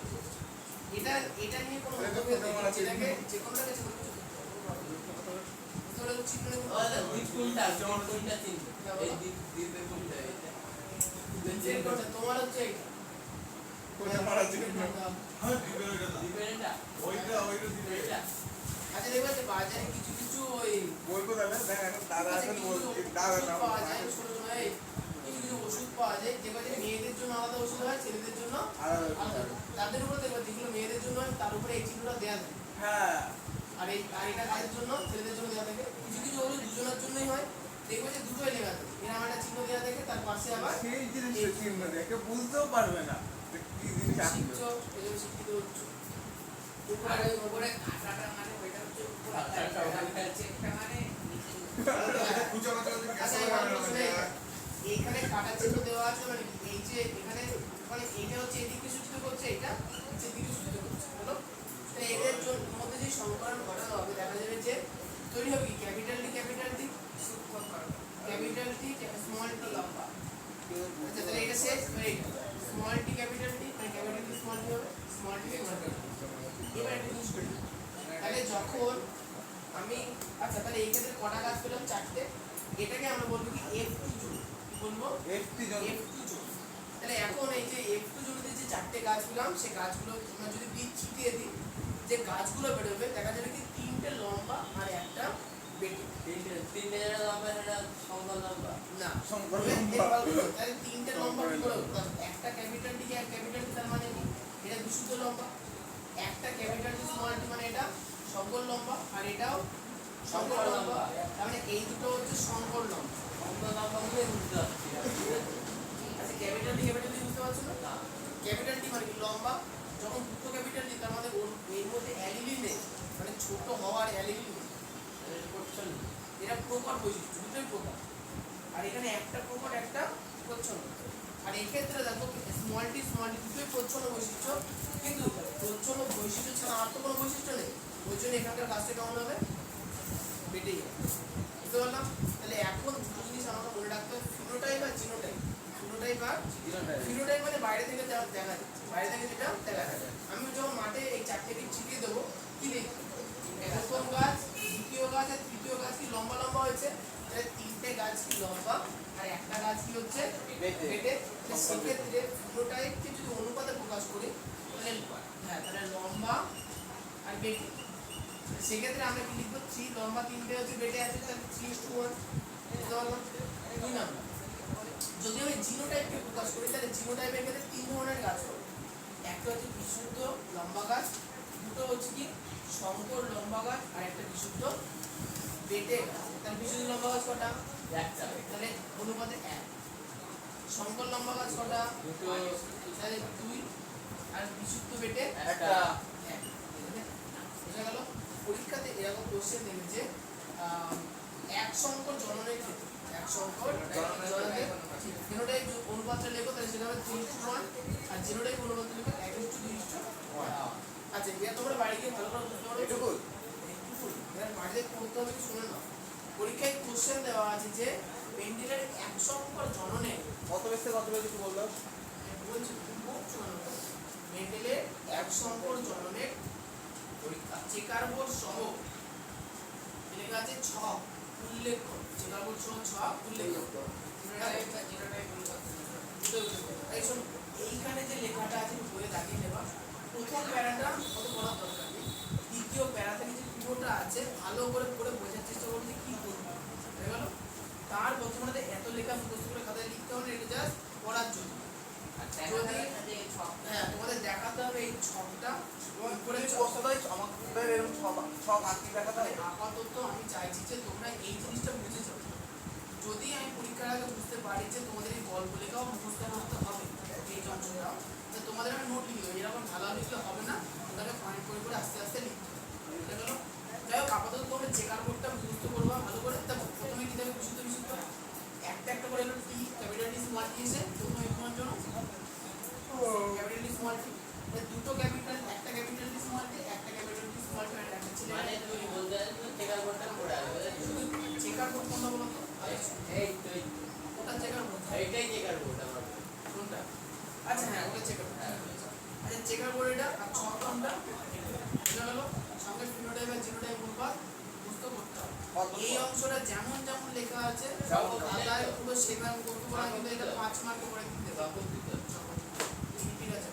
এটা নিয়ে কোনো মতভেদ নেই, যেটাকে যে কোনটাকে তোরা চিহ্ন নেব আলাদা কোনটা চিহ্ন এই দ্বীপের কোনটা এটা দ্বীপের কোনটা তোমার হচ্ছে এটা খোঁজা মারা চিহ্ন হ্যাঁ দিবেন দ্বীপেরটা ওইটা দিবেন এটা। আচ্ছা দেখবে যে বাজারে কিছু কিছু ওই বলবো দাদা দেখ এখন দাদা আচ্ছা, এখন কিছু বলছি ওষুধ দাদা নাম পাওয়া যায় ছোট ছোট এই কিছু কিছু ওষুধ পাওয়া যায় যেগুলো যে মেয়েদের জন্য আলাদা ওষুধ হয় ছেলেদের জন্য আলাদা। তাদের উপরে দেখবে যেগুলো মেয়েদের জন্য হয় তার উপরে এই চিহ্নটা দেওয়া থাকে। হ্যাঁ আর এটা কাজের জন্য ছেলেদের জন্য দেওয়া থাকে। কিছু কিছু ওষুধ দুজনের জন্যই হয়, দেখবে যে দুটোই লেখা আছে এরকম একটা চিহ্ন দেওয়া থাকে তার পাশে আবার সেই জিনিসটা চিহ্ন দেখে বুঝতেও পারবে না যে কি জিনিস শিখছ আসবে। এই জন্য শিক্ষিত হচ্ছ আর ওই উপরে কাঁটাটা মানে ওইটা হচ্ছে উপরে আর চেকটা মানে নিচে খুচা খুচা যদি আচ্ছা গ্যাস এবার লাগানো প্রশ্নে যায় এইখানে কাটা চিহ্ন দেওয়া আছে মানে এই যে এখানে মানে এইটা হচ্ছে এদিকে সূচিত করছে এটা নিচের দিকে সূচিত করছে হলো তো এদের জন্য মধ্যে যে সমীকরণ ঘটানো হবে দেখা যাবে যে তৈরি হবে কি capital D capital D small T লম্বা আচ্ছা তাহলে এটা শেষ স্মল টি ক্যাপিটাল টি মানে ক্যাপিটাল টি স্মল টি হবে স্মল টি স্মল টি এবার একটা জিনিস করি তাহলে যখন আমি আচ্ছা তাহলে এই ক্ষেত্রে কটা কাজ পেলাম চারটে এটাকে আমরা বলবো কি F2 জোন কি বলবো একটি জন F2 জোন তাহলে এখন এই যে F2 জোনে যে চারটে গাছ পেলাম সেই গাছগুলো আমরা যদি বীজ ছিটিয়ে দিই যে গাছগুলো বেরোবে দেখা যাবে কি তিনটে লম্বা আর একটা বেটে তিনটে যেটা লম্বা সেটা সংকল লম্বা না সংকর তাহলে তিনটে লম্বা কি করে হলো? একটা ক্যাপিটাল টি আর ক্যাপিটাল টি তার মানে কি এটা বিশুদ্ধ লম্বা একটা ক্যাপিটাল টি স্মল টি মানে এটা সংকর লম্বা আর এটাও সংকর লম্বা তার মানে এই দুটো হচ্ছে সংকর লম্বা সংকল লম্বা গুলো বুঝতে পারছি আচ্ছা ক্যাপিটাল টি বুঝতে পারছো না ক্যাপিটাল টি মানে কি লম্বা যখন দুটো ক্যাপিটাল টি তার মানে এর মধ্যে অ্যালিলিন নেই মানে ছোট হওয়ার অ্যালিলিন নেই করছেন এরা প্রকট বৈশিষ্ট্য দুটোই প্রকট আর এখানে একটা প্রকট একটা প্রচ্ছন্ন আর এই ক্ষেত্রে দেখো স্মল টি দুটোই প্রচ্ছন্ন বৈশিষ্ট্য কিন্তু প্রচ্ছন্ন বৈশিষ্ট্য ছাড়া আর তো কোনো বৈশিষ্ট্য নেই ওই জন্য এখানকার কাজটা কেমন হবে বেটেই যাবে বুঝতে পারলাম তাহলে এখন দুটো জিনিস আমাকে মনে রাখতে হবে ফিনোটাইপ আর জিনোটাইপ ফিনোটাইপ মানে বাইরে থেকে যা দেখা যাচ্ছে বাইরে থেকে যেটা দেখা যায় আমি যখন মাঠে এই চারটেকে ছিটিয়ে দেবো কি দেখি প্রথম গাছ দ্বিতীয় গাছ আর তৃতীয় গাছ কি লম্বা লম্বা হয়েছে তাহলে তিনটে গাছ কি লম্বা আর একটা গাছ কি হচ্ছে বেটে সেক্ষেত্রে ফিনোটাইপকে যদি অনুপাতে প্রকাশ করি তাহলে হ্যাঁ তাহলে লম্বা আর বেটে সেক্ষেত্রে আমরা কি লিখবো 3 লম্বা তিনটে হচ্ছে বেটে আছে তাহলে 3:1 বুঝতে পারলাম 2 নাম্বার যদি আমি জিনোটাইপকে প্রকাশ করি তাহলে জিনোটাইপের ক্ষেত্রে তিন ধরনের গাছ হবে একটা হচ্ছে বিশুদ্ধ লম্বা গাছ দুটো হচ্ছে কি সংকর লম্বা গাছ আর একটা বিশুদ্ধ বেটে গাছ তাহলে বিশুদ্ধ লম্বা গাছ কটা একটা তাহলে অনুপাতে 1 সংকর লম্বা গাছ কটা দুটো তাহলে 2 আর বিশুদ্ধ বেটে একটা 1 বুঝা গেল পরীক্ষাতে এরকম কোশ্চেন দেবে যে এক সংকর জননের ক্ষেত্রে এক সংকর জননের জিনোটাইপ অনুপাতটা লেখো তাহলে সেটা হবে 3:1 আর জিনোটাইপ অনুপাতটা লেখো 1:2:1 আচ্ছা এটা তোমরা বাড়ি গিয়ে ভালো করে বুঝতে পারো এটুকু এবার বাড়িতে পড়তে হবে কি শুনে নাও পরীক্ষায় কোশ্চেন দেওয়া আছে যে পেন্ডিলের এক সংকর জননে কত বেশি কিছু বললো বলছি খুব শোনানো মেন্ডেলের এক সংকর জননের পরীক্ষা চেকার বোর্ড সহ লেখা আছে ছক উল্লেখ করো চেকার বোর্ড সহ ছক উল্লেখ করো এই শোনো এইখানে যে লেখাটা আছে বইয়ে দাগিয়ে নেবা প্রথম প্যারাটা কত পড়ার দরকার নেই দ্বিতীয় প্যারা থেকে যে পুরোটা আছে ভালো করে পড়ে বোঝার চেষ্টা করো যে কি করবো হয়ে গেল তার প্রথমে এত লেখা মুখস্থ করে খাতায় লিখতে হবে এটা জাস্ট পড়ার জন্য যদি হ্যাঁ তোমাদের দেখাতে হবে এই ছকটা করে বস্তাটাই আমাদের এরকম সব আঁকি দেখাতে হবে আপাতত আমি চাইছি যে তোমরা এই জিনিসটা বুঝে যাও যদি আমি পরীক্ষার আগে বুঝতে পারি যে তোমাদের এই গল্প লেখাও মুখস্থ করতে হবে এই অংশটা তো তোমাদের আমি নোট লিখে দেবো এরকম ভালো লিখলে হবে না ওটাকে পয়েন্ট করে করে আস্তে আস্তে লিখতে হবে বুঝে গেল যাই হোক আপাতত তোমরা চেকার বোর্ডটা মুখস্থ করবা ভালো করে তা প্রথমে কি দেবে বিশুদ্ধ বিশুদ্ধ একটা একটা করে টি ক্যাপিটাল টি স্মল টি এসে প্রথমে তোমার জন্য ক্যাপিটাল টি স্মল টি দুটো ক্যাপিটাল একটা ক্যাপিটাল টি স্মল টি একটা ক্যাপিটাল টি স্মল টি আর একটা ছেলে মানে তুমি বলতে চাইছো চেকার বোর্ডটা পড়ে আসবে চেকার বোর্ড কোনটা বলো তো এই তো ওটা চেকার বোর্ড এইটাই চেকার বোর্ড আমার কোনটা আচ্ছা হ্যাঁ ওটা চেকার বোর্ড আচ্ছা চেকার বোর্ড এটা আর ছক কোনটা এটা হলো সঙ্গে ফিনোটাইপ আর জিনোটাইপ অনুপাত বুঝতে করতে হবে এই অংশটা যেমন যেমন লেখা আছে খাতায় পুরো সেভাবে করতে পারা কিন্তু এটা 5 মার্কে করে দিতে হবে গিনিপিগ আছে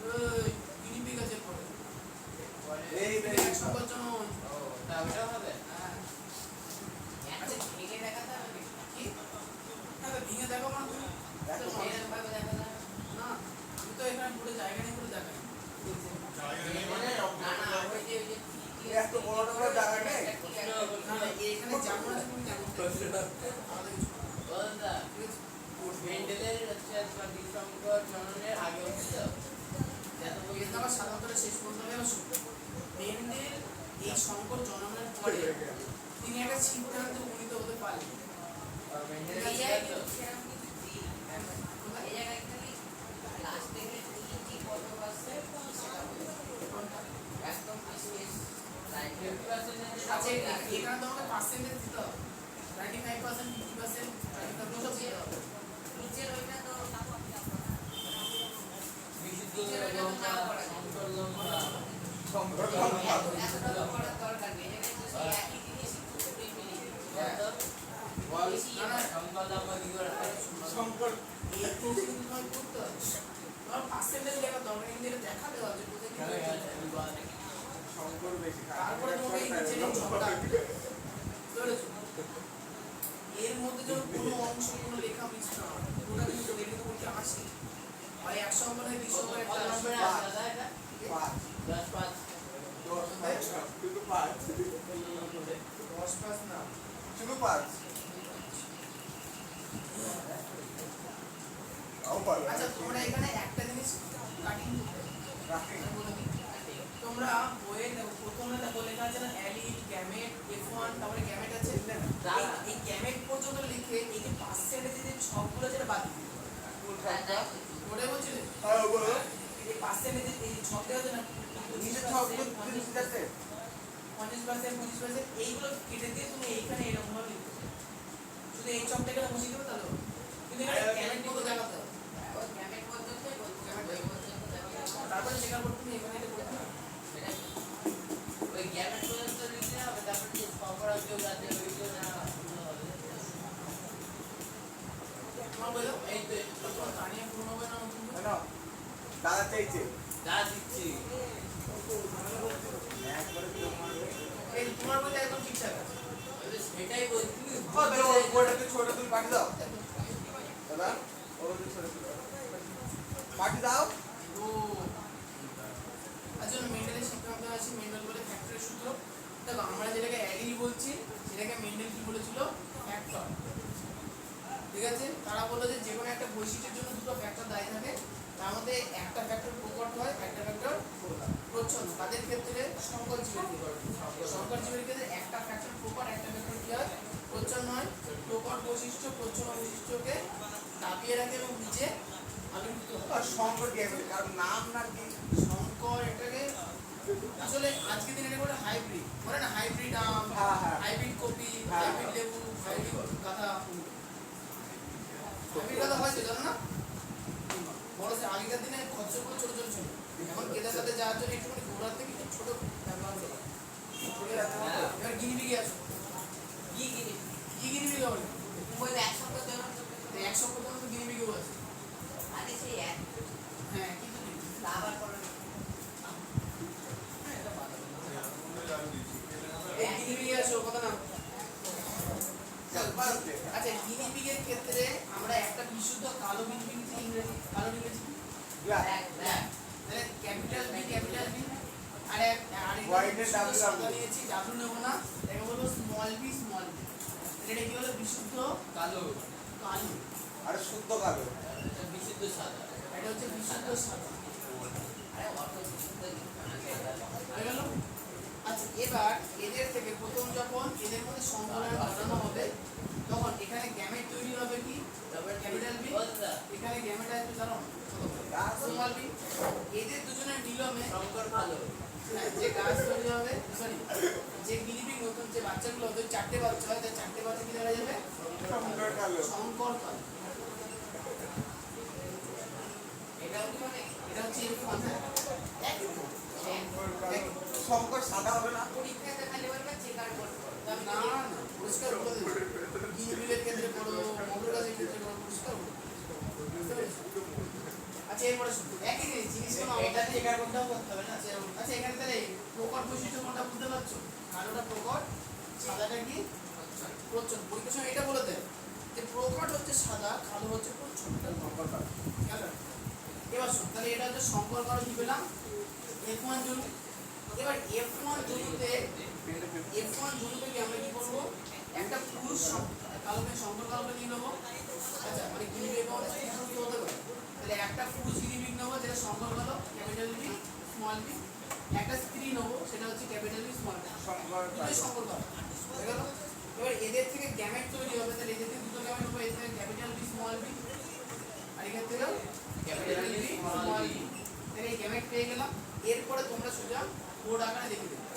ওই গিনিপিগ আছে পড়ে এই এক সংকর জন্য ও তা ওটাও হবে হ্যাঁ আচ্ছা ভেঙে দেখাতে হবে কি না ভেঙে দেখো না তুমি এরকম ভাবে দেখাতে হবে না আমি তো এখানে পুরো জায়গা নিয়ে পুরো দেখাই জায়গা নেই মানে না না ওই যে এত বড় বড় জায়গা নেই না না এখানে যেমন আছে তুমি তেমন মেন্ডেল হচ্ছে তোমার বিশঙ্কর জননের আগে হচ্ছে তো যত বই এটা আবার সাধারণত শেষ পর্যন্ত হবে মেন্ডেল এই শঙ্কর জন্মের পরে তিনি একটা সিদ্ধান্তে উপনীত হতে পারলেন। মেন্ডেল এই জায়গায় কিন্তু সেরকম কিছু দিই এই জায়গায় খালি লাস্ট থেকে কি কত পাচ্ছে সেটা বলে একদম বিশেষ লাইক 50% আচ্ছা এখানে তোমাকে পার্সেন্টেজ দিতে হবে 95% 50% সব দিতে হবে। নিচের ওইটা তো বিশুদ্ধ নিচের ওইটা তো না করা যায়। শঙ্কর লঙ্কা শঙ্কর এতটা তো করার দরকার নেই এই জায়গায় তো সেই একই জিনিস একটু মিলি বল না না শঙ্কর লঙ্কা কি করে হয়? শঙ্কর এই কোর্সে কিন্তু তোমায় করতে হবে। তোমার পার্সেন্টেজ লেখা দরকার কিন্তু এটা দেখাতে হবে যে কোথায় কি হয়েছে। শঙ্কর বেশি খায়। তারপরে তোমাকে এই নিচের এই ছকটা ধরেছো? এর মধ্যে যেন কোনো অংশ কোনো লেখা মিস না হয় ওটা কিন্তু দেখে তো বলতে আসে হয় 100 নম্বর হয় 200 নম্বর কত একটা নম্বরে আসবে। আছে দাদা এটা? 5 10 5 শুধু 5 10 পাস না শুধু 5 আচ্ছা তোমরা এখানে একটা জিনিস কাটিং রাখি বলে দিই তোমরা বইয়ে দেখো প্রথমে দেখো লেখা আছে না অ্যালিল গ্যামেট F1 তারপরে গ্যামেট আছে দাঁড়া। এই গ্যামেট পর্যন্ত লিখে এই যে পার্সেন্টেজে যে ছকগুলো আছে এটা বাদ দিতে হবে। ওটাই বলছিলে হ্যাঁ বলো এই পার্সেন্টেজে এই যে ছক দেওয়া আছে না নিচে সব জিনিস আছে 50% 25% এইগুলো কেটে দিয়ে তুমি এইখানে এরকম ভাবে লিখতে হবে। শুধু এই ছকটা এখানে বসিয়ে দেবে তাহলে হবে। কিন্তু এখানে গ্যামেট মতো দেখাতে হবে গ্যামেট পর্যন্ত বলতে হবে ওই পর্যন্ত দেখাবো তারপরে শেখার পর তুমি এখানে এটা করতে হবে। ওই গ্যামেট পর্যন্ত লিখতে হবে তারপর যে শঙ্কর কেউ যাতে ওইগুলো না হবে। তোমার বলো এই তো তোমার কানিয়া পূর্ণ হবে না নতুন বই? কেন দাদা চাইছে যা দিচ্ছি একবারে তোমার এই তোমার বইটা একদম ঠিকঠাক আছে সেটাই বলছি ওটাতে ছোট তুমি পাঠিয়ে দাও দাদা ওটাতে ছোট পাঠিয়ে দাও তো আচ্ছা মেন্ডেলের সিদ্ধান্ত আছে মেন্ডেল বলে ফ্যাক্টরের সূত্র দেখো আমরা যেটাকে অ্যাডিল বলছি সেটাকে মেন্ডেল কি বলেছিল ফ্যাক্টর ঠিক আছে তারা বললো যে যে কোনো একটা বৈশিষ্ট্যের জন্য দুটো ফ্যাক্টর দায়ী থাকে তার মধ্যে একটা ফ্যাক্টর প্রকট হয় একটা ফ্যাক্টর প্রচ্ছন্ন তাদের ক্ষেত্রে সংকর জীবের ক্ষেত্রে একটা ফ্যাক্টর প্রকট একটা ফ্যাক্টর কি হয় প্রচ্ছন্ন হয় প্রকট বৈশিষ্ট্য প্রচ্ছন্ন বৈশিষ্ট্যকে দাবিয়ে রাখে এবং নিচে আবির্ভূত হয় আর শঙ্কর গেম কার নাম না কি শঙ্কর এটাকে আসলে আজকে দিনে এটা বলে হাইব্রিড বলে না হাইব্রিড আম হ্যাঁ, হ্যাঁ। হাইব্রিড কপি হ্যাঁ। হাইব্রিড লেবু হাইব্রিড গাঁদা হাইব্রিড গাঁদা হয়েছে জানো না বড় সে আগেকার দিনে খচ্চরগুলো ছোট ছোট ছিল এখন কেদার সাথে যাওয়ার জন্য একটুখানি ঘোরার থেকে একটু ছোট ক্যামেরা হলো এবার গিনিবিগি আসো কি জিনিস কি গিনিবিগি হবে ওই একসঙ্গে দেওয়ার জন্য 100 পর্যন্ত গিনিবিগিও আছে আগে সেই এক হ্যাঁ কিন্তু জিনিস। আবার করেন এই গিনিবিগি আসো কথা না পারবে আচ্ছা গিনিপিগের ক্ষেত্রে আমরা একটা বিশুদ্ধ কালো গিনিপিগ ইংরেজি কালো ইংরেজি এক এক তাহলে ক্যাপিটাল বি আর এক আর White এর বিশুদ্ধ W সাদা নিয়েছি ডাব্লিউ নেব না এটাকে বলবো স্মল বি এটা কি হলো বিশুদ্ধ কালো কালো আর শুদ্ধ কালো এটা বিশুদ্ধ সাদা এটা হচ্ছে বিশুদ্ধ সাদা আরে অত বিশুদ্ধ হয়ে গেল আচ্ছা এবার এদের থেকে প্রথম যখন এদের মধ্যে সংকলন ঘটানো হবে তখন এখানে গ্যামেট তৈরি হবে কি ক্যাপিটাল বি এখানে গ্যামেট আসবে জানো স্মল বি এদের দুজনের মিলনে শঙ্কর ভালো হ্যাঁ, যে গাছ তৈরি হবে সরি যে গিনিপিগ নতুন যে বাচ্চাগুলো হবে চারটে বাচ্চা হয় তাই চারটে বাচ্চা কি দেখা যাবে শঙ্কর কালো শঙ্কর কালো এটাও কি মানে এটা হচ্ছে এরকম আছে একই তো। শঙ্কর কালো শঙ্কর সাদা হবে না পরীক্ষাতে খালি বলবে চেকার করতে হবে না না পরিষ্কার বলে দেবে গিনিপিগের ক্ষেত্রে বলো মগুর গাছের ক্ষেত্রে বলো পরিষ্কার বলে দেবে। বুঝতে পেরেছো? আচ্ছা এরপরে শুধু একই জিনিস কোনো এটা চেকার করতেও করতে হবে না আচ্ছা এখানে তাহলে প্রকট বৈশিষ্ট্য কোনটা বুঝতে পারছো কালোটা প্রকট সাদাটা কি প্রচ্ছন্ন পরীক্ষার সময় এটা বলে দেয় যে প্রকট হচ্ছে সাদা কালো হচ্ছে প্রচ্ছন্ন শঙ্কর কালো খেয়াল রাখো। এবার শোন তাহলে এটা হচ্ছে সম্পর্ক আরো কি পেলাম F1 জুন এবার F1 জুনুতে F1 জুনুতে কি আমরা কি করবো একটা পুরুষ কালো পেন শঙ্কর কালো পেন নিয়ে নেবো। আচ্ছা মানে গিনিপিগ কি হতে পারে, তাহলে একটা পুরুষ গিনিপিগ নেবো যেটা শঙ্কর কালো ক্যাপিটাল বি স্মল বি, একটা স্ত্রী নেবো সেটা হচ্ছে ক্যাপিটাল বি স্মল বি, দুটোই শঙ্কর কালো হয়ে গেল। এবার এদের থেকে গ্যামেট তৈরি হবে, তাহলে এদের থেকে দুটো গ্যামেট হবে, এর থেকে ক্যাপিটাল বি স্মল বি আর এখান থেকে ক্যাপিটাল বি স্মল বি, তাহলে এই গ্যামেট পেয়ে গেলাম। এরপরে তোমরা সোজা বোর্ড আকারে দেখে দেবে।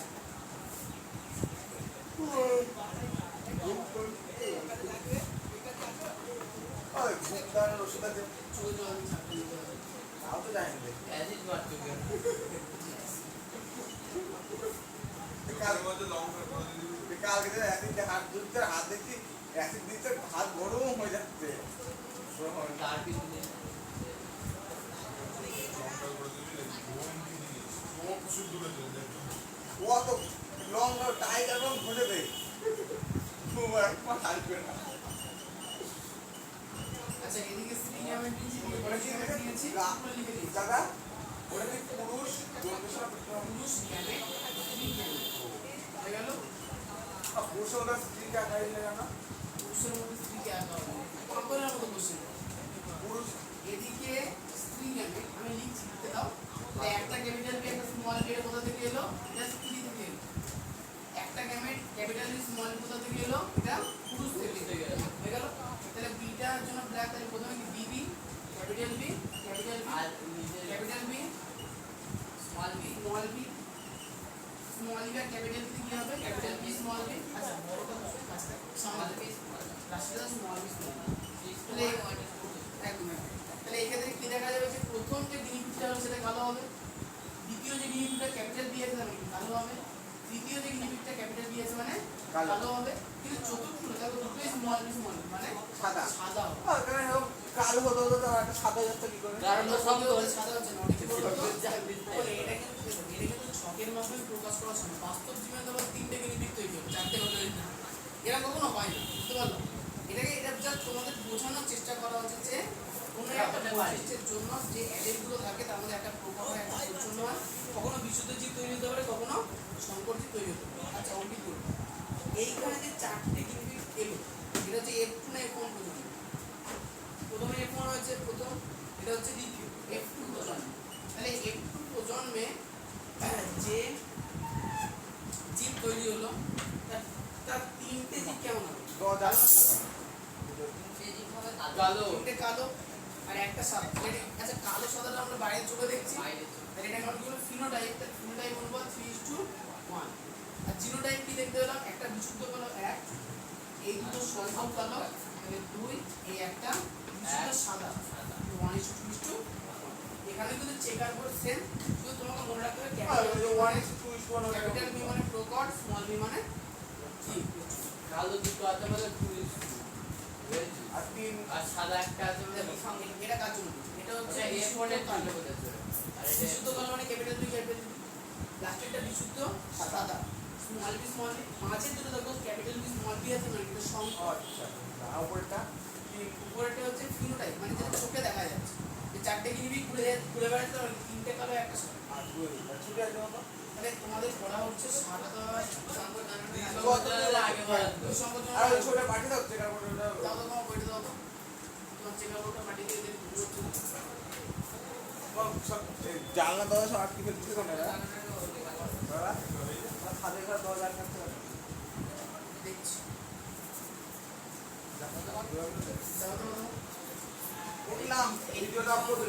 ওই ভুক্তার ওষুধ আছে, চলে চলে আমি ছাড়তে দিতে হবে। তাও তো জানি না। অ্যাসিড মারছো কেন? এর মধ্যে লঙ্কা করে দিবি। কালকে যে অ্যাসিড হাত ধুচ্ছে, হাত দেখছি অ্যাসিড দিচ্ছে, হাত গরম হয়ে যাচ্ছে। তার পিছনে লঙ্কা করে দিবি নাকি? বোম কি জিনিস? বোম শুদ্ধ করে চলে যাবে। ও তো লং টাইগার রং ঘটে দেয়, একবার হাসবে না। আচ্ছা এদিকে স্ত্রী গ্যামেট দিয়েছি, ওরা কি গ্যামেট দিয়েছি, আমরা লিখে দিয়েছি দাদা ওরা কি পুরুষ জন্মের পুরুষ গ্যামেট স্ত্রী গ্যামেট হয়ে গেল। পুরুষ ওরা স্ত্রীকে আঁকাই দিলে কেন? পুরুষের মধ্যে স্ত্রীকে আঁকা হবে, অঙ্কনের মতো কোশ্চেন। পুরুষ এদিকে স্ত্রী গ্যামেট আমি লিখছি, লিখতে দাও। তাহলে একটা ক্যাপিটাল বি একটা স্মল বি কোথা থেকে এলো, এটা স্ত্রী থেকে এলো। একটা gamete capital B small B কোথা থেকে এলো, এটা পুরুষ থেকে এলো হয়ে গেল। তাহলে বিটার জন্য ব্ল্যাক, তাহলে প্রথমে কি বিবি ক্যাপিটাল বি আর নিজের capital B small B small B small B আর ক্যাপিটাল বি কি হবে, ক্যাপিটাল বি স্মল বি। আচ্ছা বড়টা হবে কাজটা স্মল সামনে বি স্মল রাশিটা স্মল বি স্মল বি তাহলে একদম তাহলে এক্ষেত্রে কি দেখা যাবে যে প্রথম যে গিনিপিগটা হবে সেটা কালো হবে, দ্বিতীয় যে গিনিপিগটা ক্যাপিটাল বি আছে মানে কালো হবে, তৃতীয় যে গিনিপিগটা ক্যাপিটাল বি আছে মানে কালো হবে, কিন্তু চতুর্থ দেখো দুটোই স্মল বি মানে সাদা। সাদা হবে। কালো হতে হতে তো একটা সাদা যাচ্ছে কি করে? কারণ তো সব তো সাদা হচ্ছে না, অনেকে বলতো বলে এটা কিন্তু ছকের মাধ্যমে প্রকাশ করা সম্ভব। বাস্তব জীবনে তোমার তিনটে গিনিপিগ তৈরি হবে, চারটে হলে না, এরা কখনো হয় না, বুঝতে পারলো? এটা জাস্ট তোমাদের বোঝানোর চেষ্টা করা হচ্ছে যে কোনো একটা বৈশিষ্ট্যের জন্য যে অ্যাডেটগুলো থাকে তার মধ্যে একটা প্রকার হয়, একটা প্রচ্ছন্ন হয়, কখনো বিশুদ্ধ জীব তৈরি হতে পারে, কখনো সংকর জীব তৈরি হতে পারে। আচ্ছা অঙ্কিত করবো এইখানে যে চারটে গিনিপিগ এলো, এটা হচ্ছে F2 না F1 প্রজন্ম। প্রথমে F1 হয়েছে প্রথম, এটা হচ্ছে দ্বিতীয় F2 প্রজন্ম। তাহলে F2 প্রজন্মে যে জীব তৈরি হলো তার তিনটে জীব কেমন হবে? কেজি হবে কালো, তিনটে কালো আর একটা সাদা। আচ্ছা কালো সাদাটা আমরা বাইরের চোখে দেখছি, বাইরে তাহলে এটা আমরা কি বলবো ফিনোটাইপ, তাহলে ফিনোটাইপ বলবো 3:1। আর জিনোটাইপ কি দেখতে পেলাম, একটা বিশুদ্ধ কালো 1, এই দুটো সংখ্যক কালো তাহলে 2, এই একটা বিশুদ্ধ সাদা 1:2:1। এখানে কিন্তু চেকার বোর্ড সেম, শুধু তোমাকে মনে রাখতে হবে ক্যাপিটাল বি মানে প্রকট, স্মল বি মানে কি কালো দুটো আছে বলে টুরিস্ট আর তিন আর সাদা একটা আছে বলে সঙ্গে এটা কাজ জন্য এটা হচ্ছে এরপরে বিশুদ্ধ কালো। বলেছে আর এটা বিশুদ্ধ কালো মানে ক্যাপিটাল বি লাস্টেরটা বিশুদ্ধ সাদা স্মল বি মাঝের দুটো দেখো ক্যাপিটাল বি স্মল বি আছে মানে এটা সংকট। আচ্ছা উপরেরটা উপরেরটা হচ্ছে ফিনোটাইপ মানে যেটা চোখে দেখা যাচ্ছে, যে চারটে গিনিপিগ ঘুরে বেড়াচ্ছে আর তিনটে কালো একটা সাদা। আর ছুটে আসবে মতো তাহলে তোমাদের পড়া হচ্ছে সাদা সংকট আগে বলা সংকট আর ওই ছোট পাঠিয়ে দাও চেকার করে ওটা দাও তো তোমার বইটা দাও তো, তোমার চেকার বোর্ডটা মাটি দিয়ে দিয়ে জানলা দরজা সব আটকে ফেলছে কোন এরা ছাদে ঘর দরজা আটকাতে হবে দেখছি উঠলাম ভিডিওটা আপলোড